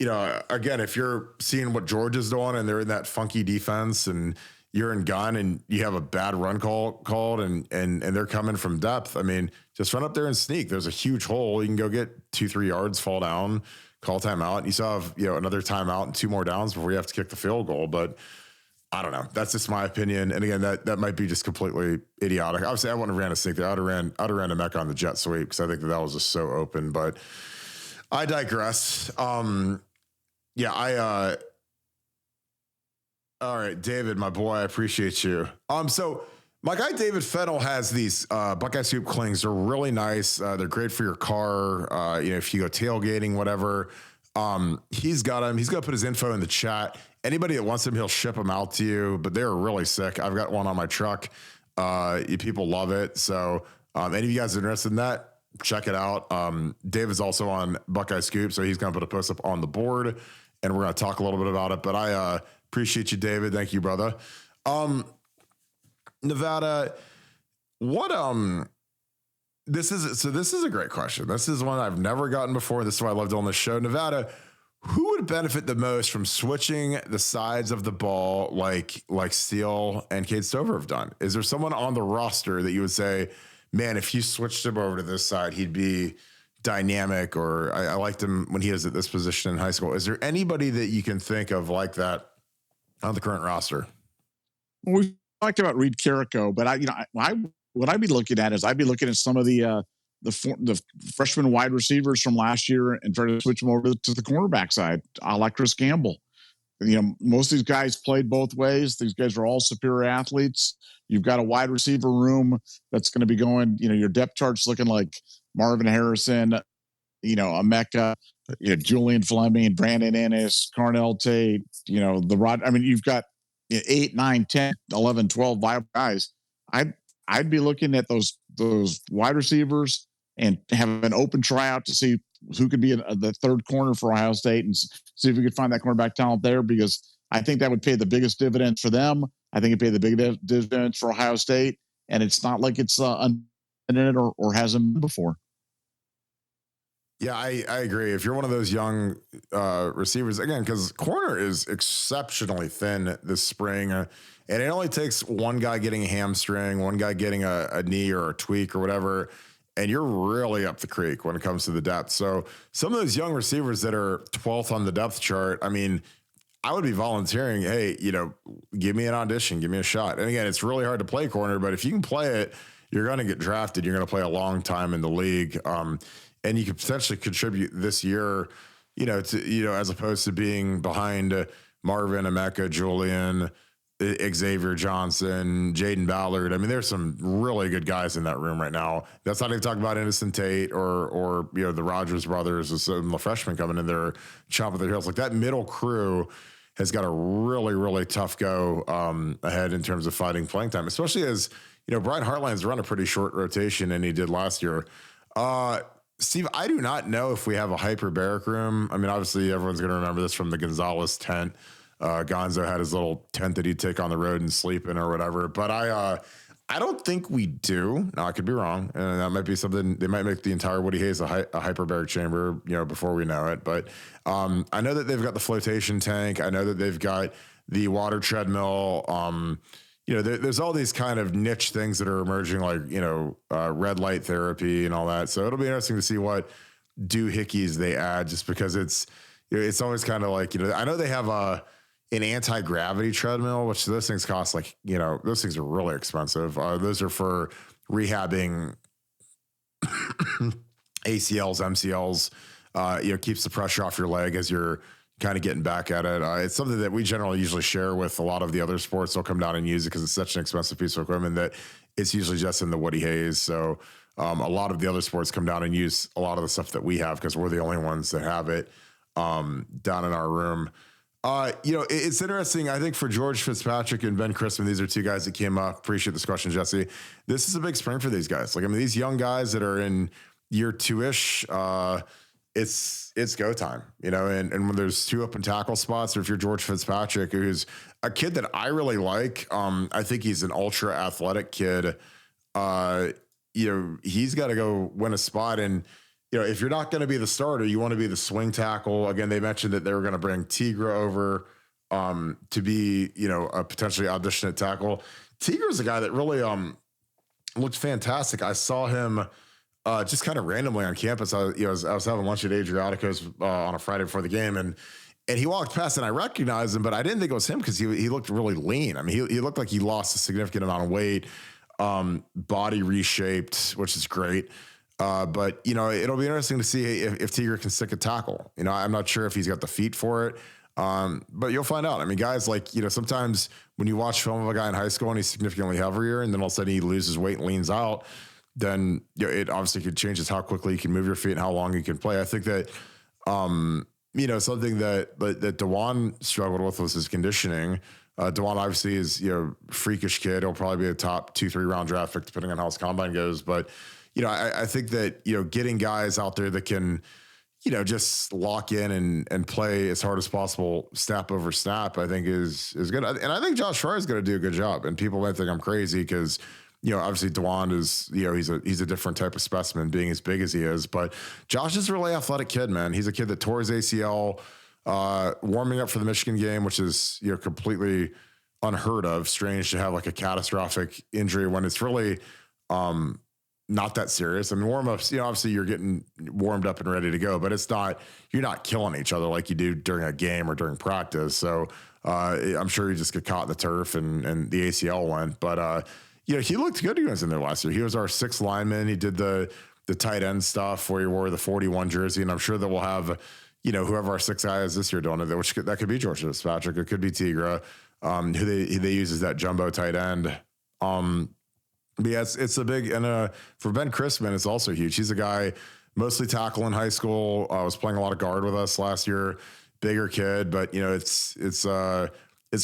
again, if you're seeing what Georgia's doing and they're in that funky defense and you're in gun and you have a bad run called and they're coming from depth, I mean, just run up there and sneak. There's a huge hole. You can go get 2-3 yards, fall down, call timeout. You still have, another timeout and 2 more downs before you have to kick the field goal. But I don't know. That's just my opinion. And again, that might be just completely idiotic. Obviously, I wouldn't have ran a sneak there. I'd have ran a Mecca on the jet sweep because I think that was just so open. But I digress. All right, David, my boy, I appreciate you. So my guy David Fennell has these Buckeye Soup clings. They're really nice. They're great for your car. If you go tailgating, whatever. He's got them. He's going to put his info in the chat. Anybody that wants them, he'll ship them out to you. But they're really sick. I've got one on my truck. People love it. So any of you guys are interested in that, check it out. David's also on Buckeye Scoop, so he's going to put a post up on the board, and we're going to talk a little bit about it. But I appreciate you, David. Thank you, brother. Nevada, what this is a great question. This is one I've never gotten before. This is why I love doing this show. Nevada, who would benefit the most from switching the sides of the ball like Steele and Cade Stover have done? Is there someone on the roster that you would say, man, if you switched him over to this side, he'd be dynamic, or I liked him when he was at this position in high school? Is there anybody that you can think of like that on the current roster? Well, we talked about Reed Carrico, but what I'd be looking at is I'd be looking at some of the freshman wide receivers from last year and try to switch them over to the cornerback side, a la Chris Gamble. most of these guys played both ways. These guys are all superior athletes. You've got a wide receiver room that's going to be going, your depth chart's looking like Marvin Harrison, Emeka, Julian Fleming, Brandon Ennis, Carnell Tate, you've got 8, 9, 10, 11, 12 viable guys. I'd be looking at those wide receivers and have an open tryout to see who could be the third corner for Ohio State and see if we could find that cornerback talent there, because I think that would pay the biggest dividends for them. I think it'd pay the biggest dividends for Ohio State, and it's not like it's unlimited or hasn't been before. Yeah, I agree. If you're one of those young receivers, again, because corner is exceptionally thin this spring, and it only takes one guy getting a hamstring, one guy getting a knee or a tweak or whatever, and you're really up the creek when it comes to the depth. So some of those young receivers that are 12th on the depth chart, I mean, I would be volunteering, hey, give me an audition, give me a shot. And again, it's really hard to play corner, but if you can play it, you're going to get drafted. You're going to play a long time in the league. And you could potentially contribute this year, as opposed to being behind Marvin, Emeka, Julian, Xavier Johnson, Jaden Ballard. I mean, there's some really good guys in that room right now. That's not even talking about Innocent Tate or the Rogers brothers or some of the freshmen coming in there chopping their heels. Like that middle crew has got a really, really tough go ahead in terms of fighting playing time, especially as, Brian Hartline's run a pretty short rotation and he did last year. Steve, I do not know if we have a hyperbaric room. I mean, obviously everyone's going to remember this from the Gonzalez tent. Gonzo had his little tent that he'd take on the road and sleep in or whatever. But I don't think we do. Now, I could be wrong. And that might be something. They might make the entire Woody Hayes a hyperbaric chamber, before we know it. But I know that they've got the flotation tank. I know that they've got the water treadmill. There's all these kind of niche things that are emerging, like, red light therapy and all that. So it'll be interesting to see what doohickeys they add, just because it's always kind of like, I know they have an anti-gravity treadmill, which those things cost like, those things are really expensive. Those are for rehabbing ACLs, MCLs, keeps the pressure off your leg as you're kind of getting back at it. It's something that we generally usually share with a lot of the other sports. They'll come down and use it because it's such an expensive piece of equipment that it's usually just in the Woody Hayes. So a lot of the other sports come down and use a lot of the stuff that we have because we're the only ones that have it down in our room. It's interesting. I think for George Fitzpatrick and Ben Chrisman, these are two guys that came up. Appreciate this question, Jesse. This is a big spring for these guys. These young guys that are in year 2-ish, it's go time, and when there's 2 open tackle spots, or if you're George Fitzpatrick, who's a kid that I really like, I think he's an ultra athletic kid. He's got to go win a spot. And, if you're not going to be the starter, you want to be the swing tackle. Again, they mentioned that they were going to bring Tigra over to be, a potentially audition at tackle. Tigra's a guy that really looked fantastic. I saw him just kind of randomly on campus. I was having lunch at Adriatico's on a Friday before the game, and he walked past and I recognized him, but I didn't think it was him because he looked really lean. I mean, he looked like he lost a significant amount of weight, body reshaped, which is great. But it'll be interesting to see if Tigra can stick a tackle. I'm not sure if he's got the feet for it. But you'll find out. I mean, guys sometimes when you watch film of a guy in high school and he's significantly heavier and then all of a sudden he loses weight and leans out, then it obviously could change how quickly you can move your feet and how long you can play. I think that, something that DeJuan struggled with was his conditioning. DeJuan obviously is, freakish kid. He'll probably be a top 2-3 round draft pick depending on how his combine goes. But, I think that, getting guys out there that can, just lock in and play as hard as possible, snap over snap, I think is good. And I think Josh Fryar is going to do a good job. And people might think I'm crazy because, obviously DeJuan is, he's a different type of specimen being as big as he is, but Josh is a really athletic kid, man. He's a kid that tore his ACL, warming up for the Michigan game, which is, completely unheard of. Strange to have like a catastrophic injury when it's really, not that serious. I mean, warm-ups, obviously you're getting warmed up and ready to go, but you're not killing each other like you do during a game or during practice. So I'm sure you just get caught in the turf and the ACL went. But, he looked good when he was in there last year. He was our 6th lineman. He did the tight end stuff where he wore the 41 jersey. And I'm sure that we'll have, whoever our sixth guy is this year doing it, that could be George Fitzpatrick. It could be Tigra, who they use as that jumbo tight end. But yeah, it's a big, and for Ben Crispin, it's also huge. He's a guy mostly tackle in high school. Was playing a lot of guard with us last year. Bigger kid, but it's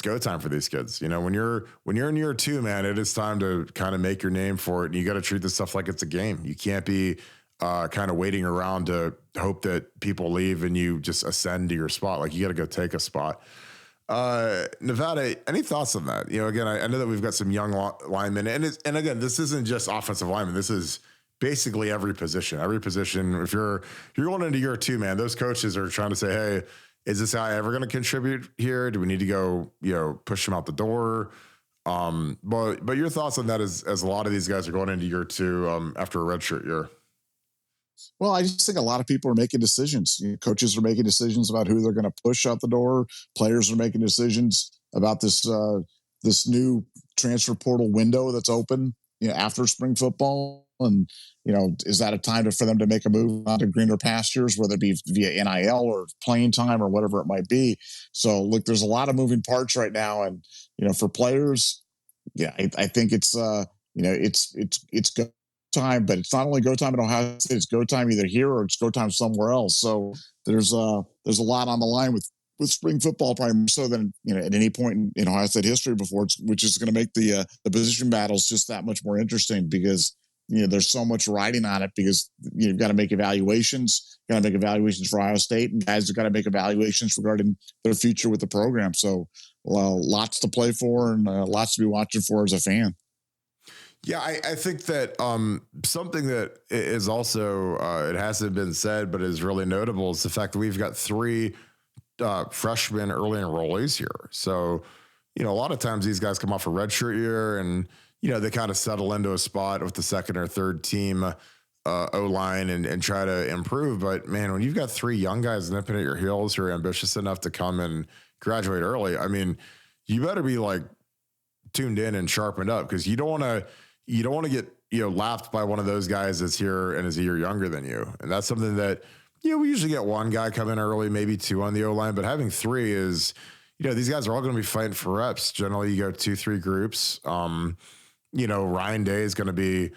go time for these kids. When you're in year 2, man, it is time to kind of make your name for it, and you got to treat this stuff like it's a game. You can't be kind of waiting around to hope that people leave and you just ascend to your spot. Like, you got to go take a spot. Nevada, any thoughts on that? Again, I know that we've got some young linemen, and again, this isn't just offensive linemen. This is basically every position. If you're going into year 2, man, those coaches are trying to say, hey, is this guy ever going to contribute here? Do we need to go, push him out the door? But your thoughts on that as a lot of these guys are going into year 2 after a redshirt year. Well, I just think a lot of people are making decisions. Coaches are making decisions about who they're going to push out the door. Players are making decisions about this new transfer portal window that's open, after spring football. And, is that a time for them to make a move onto greener pastures, whether it be via NIL or playing time or whatever it might be? So, look, there's a lot of moving parts right now, and for players, yeah, I think it's it's go time, but it's not only go time at Ohio State, it's go time either here or it's go time somewhere else. So there's a lot on the line with spring football, probably more so than at any point in Ohio State history before, which is going to make the position battles just that much more interesting, because there's so much riding on it, because you've got to make evaluations. Got to make evaluations for Ohio State, and guys have got to make evaluations regarding their future with the program. So lots to play for, and lots to be watching for as a fan. Yeah, I think that something that is also, it hasn't been said, but is really notable, is the fact that we've got 3 freshmen early enrollees here. So, a lot of times these guys come off a redshirt year, and, they kind of settle into a spot with the second or third team O-line and try to improve. But, man, when you've got 3 young guys nipping at your heels who are ambitious enough to come and graduate early, I mean, you better be tuned in and sharpened up, because you don't want to get, lapped by one of those guys that's here and is a year younger than you. And that's something that, we usually get 1 guy come in early, maybe 2 on the O-line, but having 3 is, these guys are all going to be fighting for reps. Generally, you go 2-3 groups. Ryan Day is going to be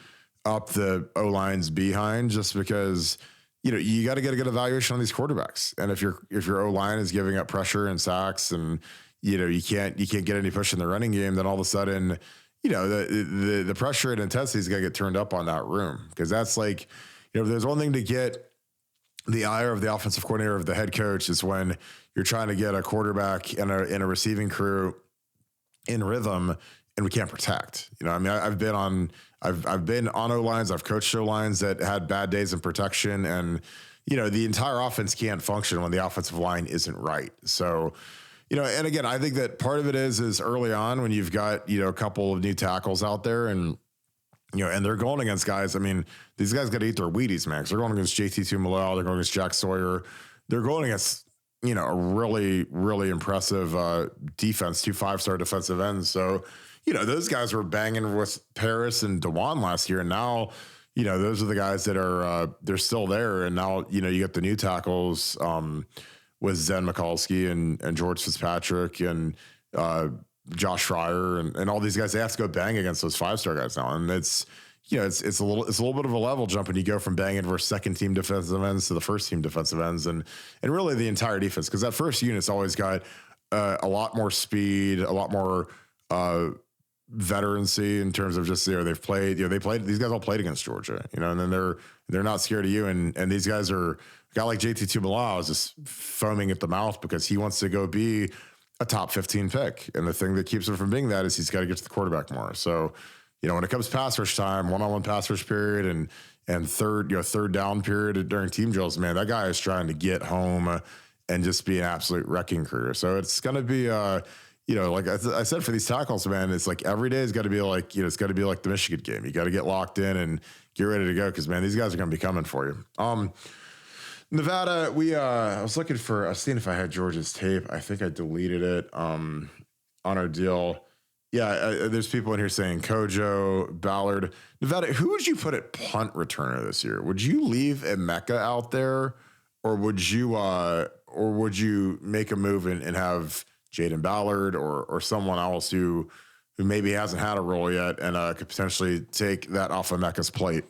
up the O-line's behind, just because, you got to get a good evaluation on these quarterbacks. And if your O-line is giving up pressure and sacks, and, you can't get any push in the running game, then all of a sudden, the pressure and intensity is going to get turned up on that room. Because that's there's one thing to get the ire of the offensive coordinator, of the head coach, is when you're trying to get a quarterback and a receiving crew in rhythm, and we can't protect. I've been on O-lines, I've coached O-lines that had bad days in protection, and the entire offense can't function when the offensive line isn't right. So, and again, I think that part of it is early on, when you've got, a couple of new tackles out there, and, and they're going against guys. I mean, these guys got to eat their Wheaties, man. 'Cause they're going against JT Tuimoloau, they're going against Jack Sawyer. They're going against, a really, really impressive defense, 2 5-star defensive ends. So, those guys were banging with Paris and DeJuan last year. And now, those are the guys that are, they're still there. And now, you get the new tackles, with Zen Mikulski and George Fitzpatrick and Josh Fryer and all these guys. They have to go bang against those 5-star guys now, and it's a little bit of a level jump when you go from banging versus second team defensive ends to the first team defensive ends, and really the entire defense, because that first unit's always got a lot more speed, a lot more veterancy in terms of just they've played. These guys all played against Georgia, and then they're not scared of you, and these guys are. A guy like JT Tuimoloau is just foaming at the mouth because he wants to go be a top 15 pick. And the thing that keeps him from being that is he's got to get to the quarterback more. So, when it comes pass rush time, one-on-one pass rush period and third down period during team drills, man, that guy is trying to get home and just be an absolute wrecking crew. So it's going to be, like I said, for these tackles, man, it's every day has got to be it's got to be like the Michigan game. You got to get locked in and get ready to go, because, man, these guys are going to be coming for you. Nevada, I was seeing if I had Georgia's tape. I think I deleted it on our deal. Yeah, there's people in here saying Kojo, Ballard. Nevada, who would you put at punt returner this year? Would you leave Emeka out there, would you make a move and have Jaden Ballard or someone else who maybe hasn't had a role yet and could potentially take that off of Mecca's plate?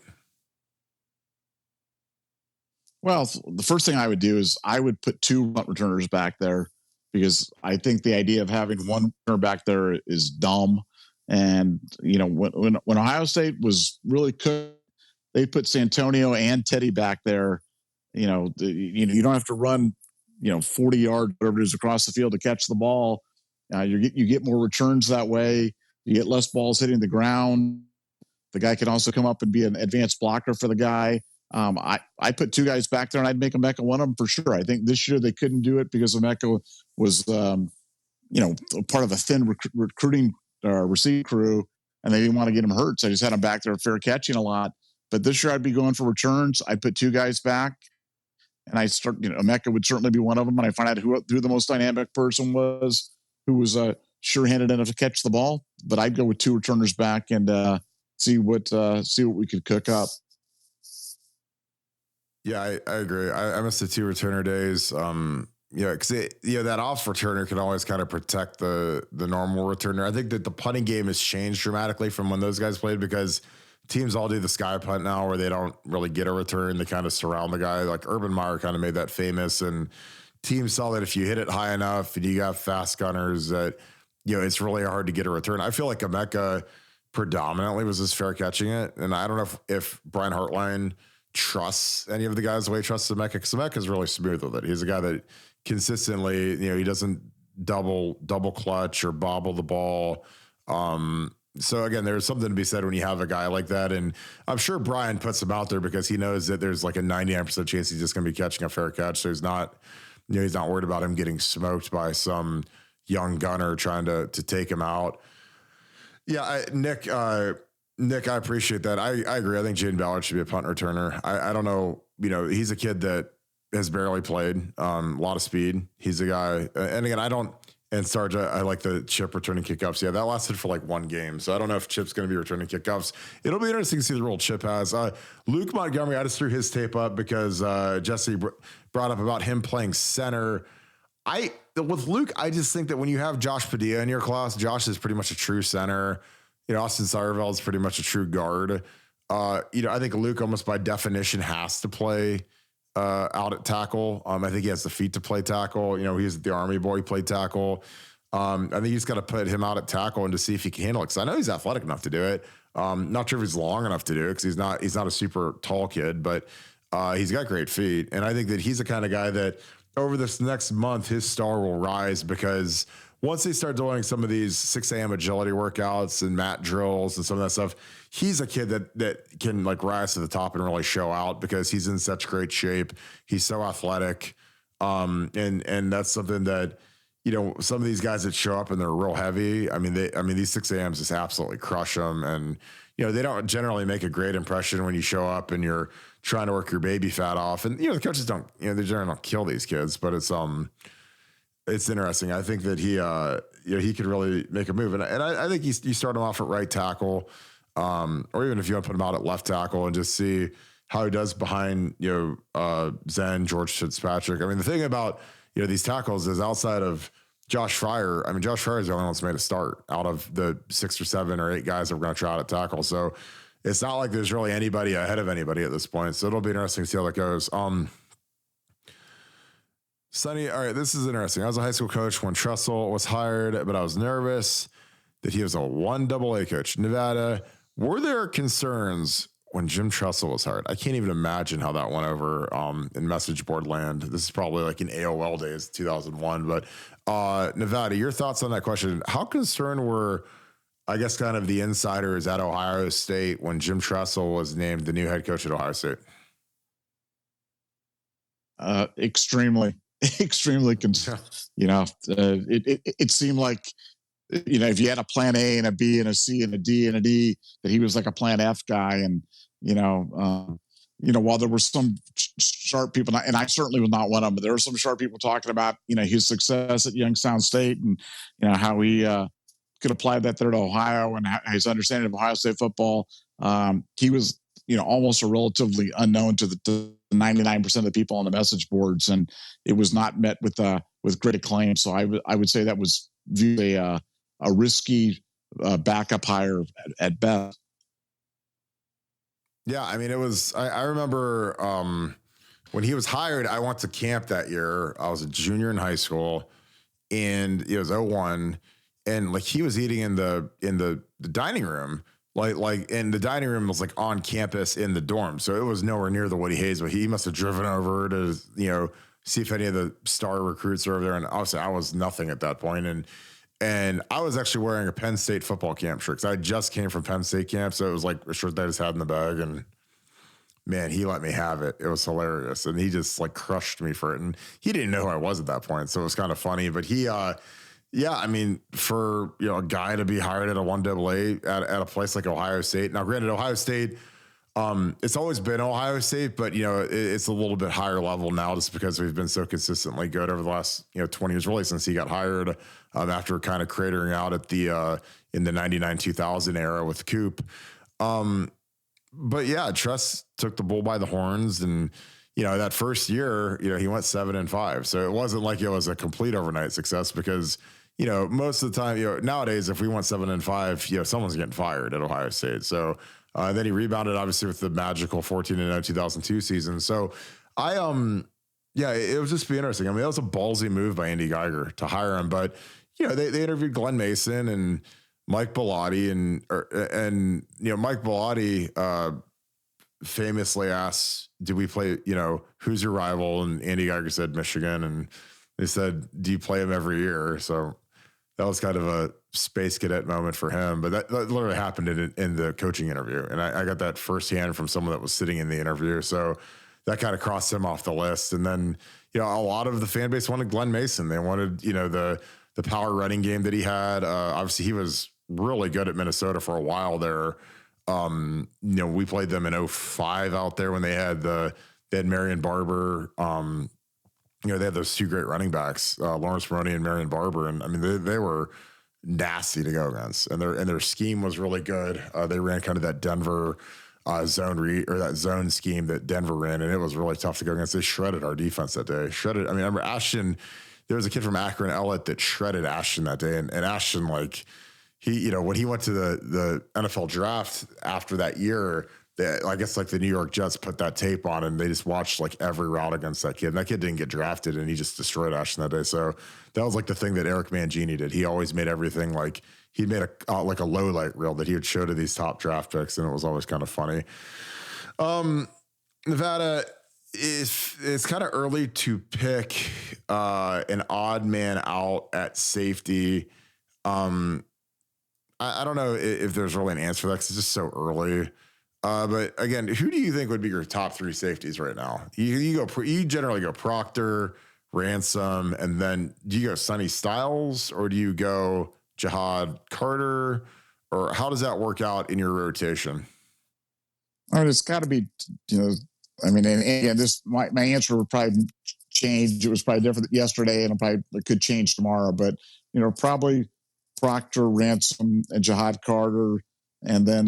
Well, the first thing I would do is I would put 2 punt returners back there, because I think the idea of having one returner back there is dumb. And when Ohio State was really cooked, they put Santonio and Teddy back there. You don't have to run 40 yards whatever it is across the field to catch the ball. You get more returns that way. You get less balls hitting the ground. The guy can also come up and be an advanced blocker for the guy. I put 2 guys back there, and I'd make Emeka one of them for sure. I think this year they couldn't do it because Emeka was, part of a thin recruiting receive crew, and they didn't want to get him hurt. So I just had him back there fair catching a lot. But this year I'd be going for returns. I'd put 2 guys back, and Emeka would certainly be one of them. And I find out who the most dynamic person was, who was sure-handed enough to catch the ball. But I'd go with 2 returners back and see what we could cook up. Yeah, I agree. I miss the 2 returner days. Because that off returner can always kind of protect the normal returner. I think that the punting game has changed dramatically from when those guys played, because teams all do the sky punt now, where they don't really get a return. They kind of surround the guy. Like Urban Meyer kind of made that famous, and teams saw that if you hit it high enough and you got fast gunners, that it's really hard to get a return. I feel like Emeka predominantly was just fair catching it, and I don't know if Brian Hartline trusts any of the guys the way he trusts Emeka, because Emeka's really smooth with it. He's a guy that consistently, he doesn't double clutch or bobble the ball. So again, there's something to be said when you have a guy like that. And I'm sure Brian puts him out there because he knows that there's like a 99% chance he's just going to be catching a fair catch. So he's not worried about him getting smoked by some young gunner trying to take him out. Yeah. Nick, I appreciate that. I agree. I think Jaden Ballard should be a punt returner. I don't know. He's a kid that has barely played, a lot of speed. He's a guy. And again, Sarge, I like the Chip returning kickoffs. Yeah, that lasted for like 1 game. So I don't know if Chip's going to be returning kickoffs. It'll be interesting to see the role Chip has. Luke Montgomery, I just threw his tape up because Jesse brought up about him playing center. With Luke, I just think that when you have Josh Padilla in your class, Josh is pretty much a true center. Austin Seyerveld is pretty much a true guard. I think Luke almost by definition has to play out at tackle. I think he has the feet to play tackle. He's the Army boy, he played tackle. I think he's got to put him out at tackle and to see if he can handle it. Cause I know he's athletic enough to do it. Not sure if he's long enough to do it, cause he's not a super tall kid, but he's got great feet. And I think that he's the kind of guy that over this next month, his star will rise, because once they start doing some of these 6 a.m. agility workouts and mat drills and some of that stuff, he's a kid that can like rise to the top and really show out, because he's in such great shape. He's so athletic. And that's something that, some of these guys that show up and they're real heavy. These 6 a.m.s just absolutely crush them. And, they don't generally make a great impression when you show up and you're trying to work your baby fat off. And, the coaches don't, they generally don't kill these kids, but it's interesting. I think that he could really make a move. And I think you start him off at right tackle, or even if you want to put him out at left tackle and just see how he does behind, Zen, George Fitzpatrick. The thing about, these tackles is outside of Josh Fryer. Josh Fryer is the only one that's made a start out of the 6 or 7 or 8 guys that we're going to try out at tackle. So it's not like there's really anybody ahead of anybody at this point. So it'll be interesting to see how that goes. Sonny, all right, this is interesting. I was a high school coach when Tressel was hired, but I was nervous that he was a 1AA coach. Nevada, were there concerns when Jim Tressel was hired? I can't even imagine how that went over in message board land. This is probably like in AOL days, 2001. But Nevada, your thoughts on that question? How concerned were, I guess, kind of the insiders at Ohio State when Jim Tressel was named the new head coach at Ohio State? Extremely concerned. It seemed like, if you had a plan A and a B and a C and a D and a D, that he was like a plan F guy. And, while there were some sharp people, and I certainly was not one of them, but there were some sharp people talking about, his success at Youngstown State and, how he could apply that there to Ohio and his understanding of Ohio State football. He was, almost a relatively unknown to the 99% of the people on the message boards, and it was not met with great acclaim. So I would say that was viewed a risky backup hire at best. Yeah, I mean, it was. I remember when he was hired. I went to camp that year. I was a junior in high school, and it was '01, and like he was eating in the dining room. And the dining room was like on campus in the dorm, so it was nowhere near the Woody Hayes. But he must have driven over to see if any of the star recruits are over there. And obviously, I was nothing at that point, and I was actually wearing a Penn State football camp shirt because I just came from Penn State camp, so it was like a shirt that I just had in the bag. And man, he let me have it. It was hilarious, and he just like crushed me for it. And he didn't know who I was at that point, so it was kind of funny. But he yeah, I mean, for a guy to be hired at a 1AA at a place like Ohio State. Now, granted, Ohio State, it's always been Ohio State, but it's a little bit higher level now just because we've been so consistently good over the last 20 years, really since he got hired after kind of cratering out at the in the 99-2000 era with Coop. But yeah, Tress took the bull by the horns, and that first year, he went 7-5. So it wasn't like it was a complete overnight success because, most of the time, nowadays, if we went 7-5, someone's getting fired at Ohio State. So then he rebounded obviously with the magical 14-0 2002 season. So yeah, it was just be interesting. I mean, that was a ballsy move by Andy Geiger to hire him, but they interviewed Glenn Mason and Mike Bellotti and Mike Bellotti, famously asked, "Do we play? Who's your rival?" And Andy Geiger said Michigan, and they said, "Do you play them every year?" So that was kind of a space cadet moment for him. But that literally happened in the coaching interview, and I got that firsthand from someone that was sitting in the interview. So that kind of crossed him off the list. And then a lot of the fan base wanted Glenn Mason. They wanted the power running game that he had. Obviously, he was really good at Minnesota for a while there. We played them in 2005 out there when they had Marion Barber. They had those two great running backs, Lawrence Maroney and Marion Barber. And I mean, they were nasty to go against, and their scheme was really good. They ran kind of that Denver that zone scheme that Denver ran, and it was really tough to go against. They shredded our defense that day. I mean, I remember Ashton, there was a kid from Akron, Ellett, that shredded Ashton that day. And Ashton, like, he, when he went to the NFL draft after that year, I guess like the New York Jets put that tape on and they just watched like every route against that kid. And that kid didn't get drafted, and he just destroyed Ashton that day. So that was like the thing that Eric Mangini did. He always made everything like he made like a low light reel that he would show to these top draft picks, and it was always kind of funny. Nevada, it's kind of early to pick an odd man out at safety. I don't know if there's really an answer for that because it's just so early. But again, who do you think would be your top three safeties right now? You generally go Proctor, Ransom, and then do you go Sonny Styles, or do you go Jihad Carter, or how does that work out in your rotation? I mean, it's got to be, I mean, and again, my answer would probably change. It was probably different yesterday, and it could change tomorrow. But probably Proctor, Ransom, and Jihad Carter, and then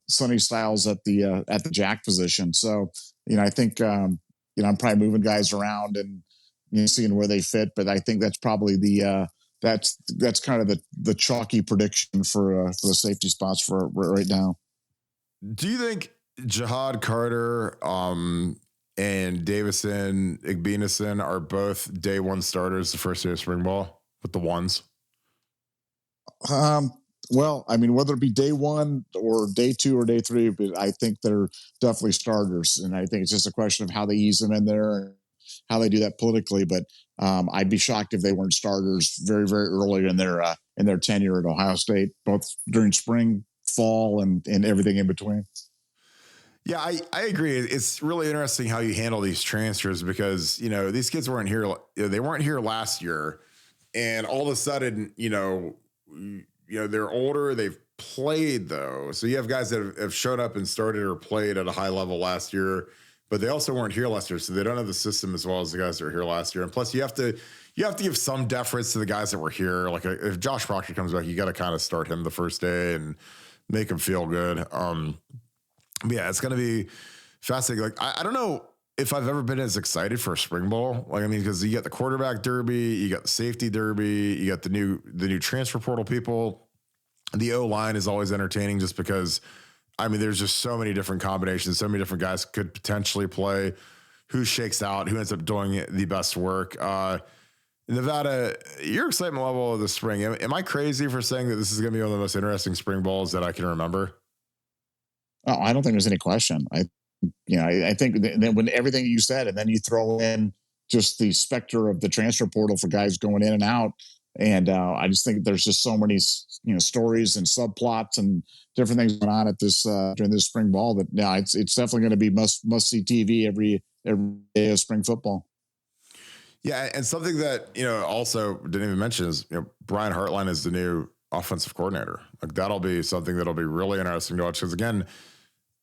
Sonny Styles at the jack position. So I think I'm probably moving guys around and seeing where they fit. But I think that's probably that's kind of the chalky prediction for the safety spots for right now. Do you think Jihad Carter and Davison Igbinison are both day one starters the first day of spring ball with the ones? Well, I mean, whether it be day one or day two or day three, but I think they're definitely starters. And I think it's just a question of how they ease them in there and how they do that politically. But I'd be shocked if they weren't starters very, very early in their tenure at Ohio State, both during spring, fall, and everything in between. Yeah, I agree. It's really interesting how you handle these transfers because, these kids weren't here. They weren't here last year. And all of a sudden, they're older. They've played, though. So you have guys that have shown up and started or played at a high level last year, but they also weren't here last year. So they don't have the system as well as the guys that were here last year. And plus, you have to give some deference to the guys that were here. Like if Josh Proctor comes back, you got to kind of start him the first day and make him feel good. Yeah, it's going to be fascinating. Like, I don't know if I've ever been as excited for a spring ball. Like, I mean, because you got the quarterback derby, you got the safety derby, you got the new transfer portal people. The O line is always entertaining just because, I mean, there's just so many different combinations, so many different guys could potentially play. Who shakes out? Who ends up doing the best work? Nevada, your excitement level of the spring. Am I crazy for saying that this is going to be one of the most interesting spring balls that I can remember? Oh, I don't think there's any question. I think that when everything you said, and then you throw in just the specter of the transfer portal for guys going in and out, and I just think there's just so many stories and subplots and different things going on at this during this spring ball that it's definitely going to be must see TV every day of spring football. Yeah, and something that also didn't even mention is Brian Hartline is the new offensive coordinator. Like, that'll be something that'll be really interesting to watch, because again,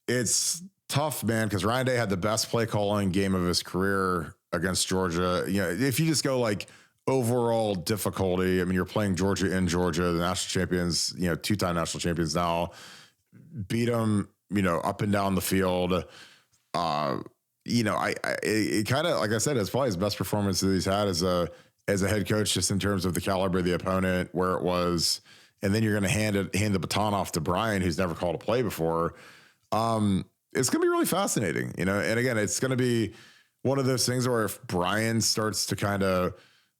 it's tough, man, because Ryan Day had the best play calling game of his career against Georgia. If you just go like overall difficulty, I mean, you're playing Georgia in Georgia, the national champions, two-time national champions now, beat them, up and down the field. It kind of, like I said, it's probably his best performance that he's had as a head coach, just in terms of the caliber of the opponent, where it was. And then you're going to hand the baton off to Brian, who's never called a play before. It's going to be really fascinating, and again, it's going to be one of those things where if Brian starts to kind of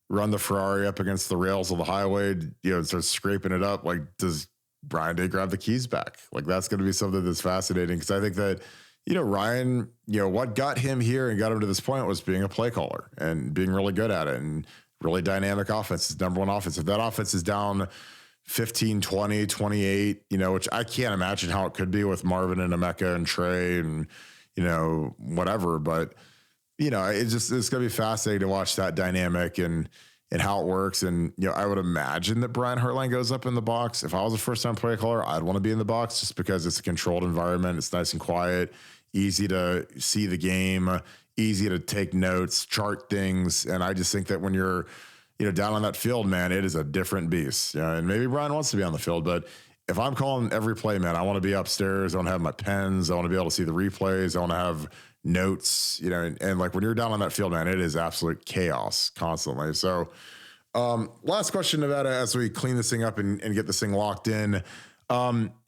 run the Ferrari up against the rails of the highway, and starts scraping it up, like, does Brian Day grab the keys back? Like, that's going to be something that's fascinating, because I think that, Ryan, what got him here and got him to this point was being a play caller and being really good at it, and really dynamic offense. His number one offense. If that offense is down 15, 20, 28, which I can't imagine how it could be with Marvin and Emeka and Trey and, whatever. But, it's going to be fascinating to watch that dynamic and how it works. And, I would imagine that Brian Hartline goes up in the box. If I was a first-time play caller, I'd want to be in the box, just because it's a controlled environment. It's nice and quiet, easy to see the game, easy to take notes, chart things. And I just think that when you're, down on that field, man, it is a different beast. And maybe Brian wants to be on the field, but if I'm calling every play, man, I want to be upstairs. I want to have my pens. I want to be able to see the replays. I want to have notes, and like, when you're down on that field, man, it is absolute chaos constantly. So, last question, Nevada, as we clean this thing up and get this thing locked in.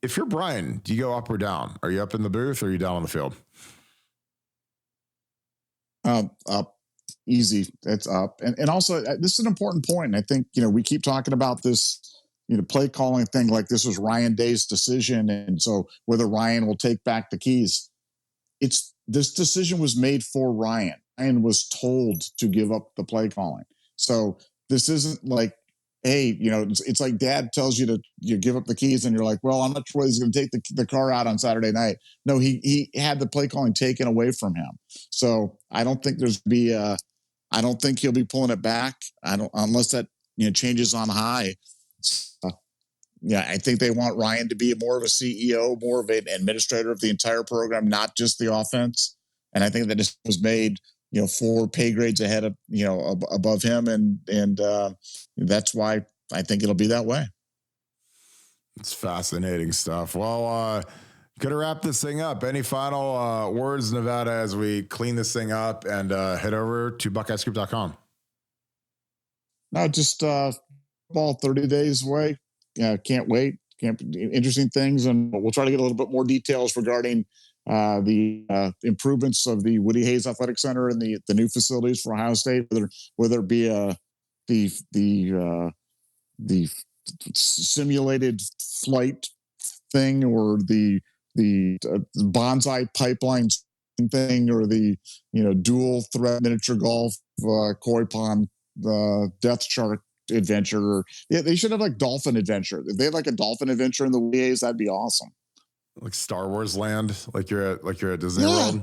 If you're Brian, do you go up or down? Are you up in the booth, or are you down on the field? Up. Easy. It's up. And also, this is an important point. And I think, we keep talking about this, play calling thing, like this was Ryan Day's decision. And so whether Ryan will take back the keys, this decision was made for Ryan. Ryan was told to give up the play calling. So this isn't like, hey, it's like dad tells you to give up the keys, and you're like, well, I'm not sure he's going to take the car out on Saturday night. No, he had the play calling taken away from him. So I don't think I don't think he'll be pulling it back. Unless that changes on high. I think they want Ryan to be more of a CEO, more of an administrator of the entire program, not just the offense. And I think that this was made, 4 pay grades ahead of, above him, and that's why I think it'll be that way. It's fascinating stuff. Well, going to wrap this thing up. Any final words, Nevada, as we clean this thing up and head over to BuckeyeScoop.com? No, just ball 30 days away. Can't wait. Interesting things, and we'll try to get a little bit more details regarding the improvements of the Woody Hayes Athletic Center and the new facilities for Ohio State, whether it be the simulated flight thing, or the bonsai pipeline thing, or the dual threat miniature golf koi pond death shark adventure. Yeah, they should have like dolphin adventure. If they had like a dolphin adventure in the WAs, that'd be awesome. Like Star Wars land, like you're at Disney World.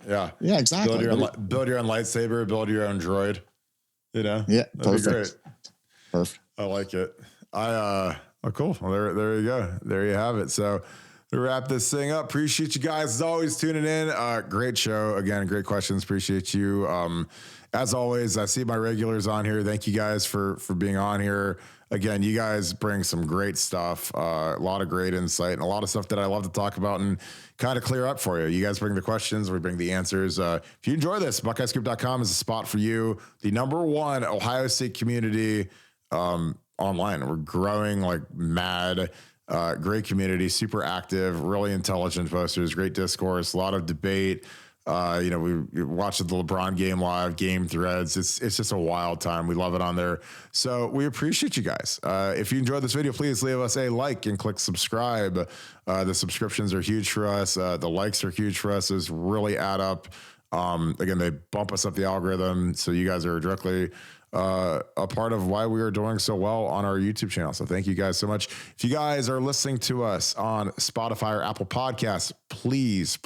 Yeah, exactly. Build your own lightsaber, build your own droid. Yeah, that'd perfect. Be great. Perfect. I like it. Cool. Well, there you go. There you have it. So to wrap this thing up. Appreciate you guys as always tuning in. Great show. Again, great questions. Appreciate you. As always, I see my regulars on here. Thank you guys for being on here. Again, you guys bring some great stuff, a lot of great insight, and a lot of stuff that I love to talk about and kind of clear up for you. You guys bring the questions, we bring the answers. If you enjoy this, BuckeyeScoop.com is a spot for you. The #1 Ohio State community online. We're growing like mad. Great community, super active, really intelligent posters, great discourse, a lot of debate. We watched the LeBron game live, game threads. It's just a wild time. We love it on there. So we appreciate you guys. If you enjoyed this video, please leave us a like and click subscribe. The subscriptions are huge for us. The likes are huge for us. Those really add up. Again, they bump us up the algorithm. So you guys are directly a part of why we are doing so well on our YouTube channel. So thank you guys so much. If you guys are listening to us on Spotify or Apple Podcasts, please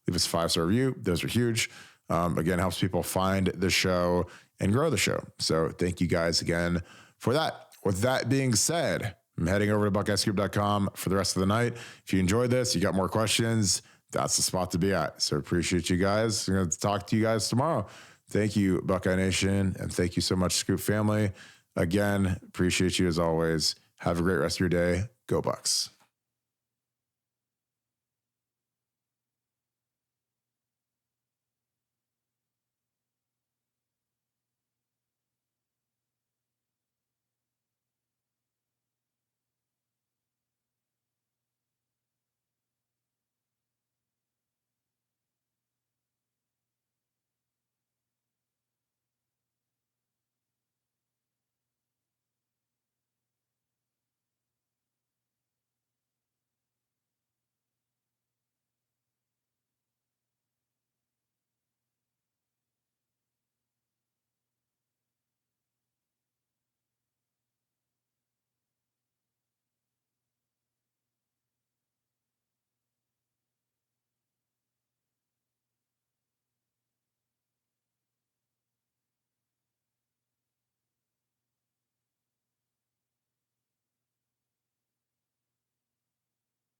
leave us a 5-star review. Those are huge. Again, helps people find the show and grow the show. So thank you guys again for that. With that being said, I'm heading over to BuckeyeScoop.com for the rest of the night. If you enjoyed this, you got more questions, that's the spot to be at. So appreciate you guys. I'm going to talk to you guys tomorrow. Thank you, Buckeye Nation, and thank you so much, Scoop family. Again, appreciate you as always. Have a great rest of your day. Go Bucks.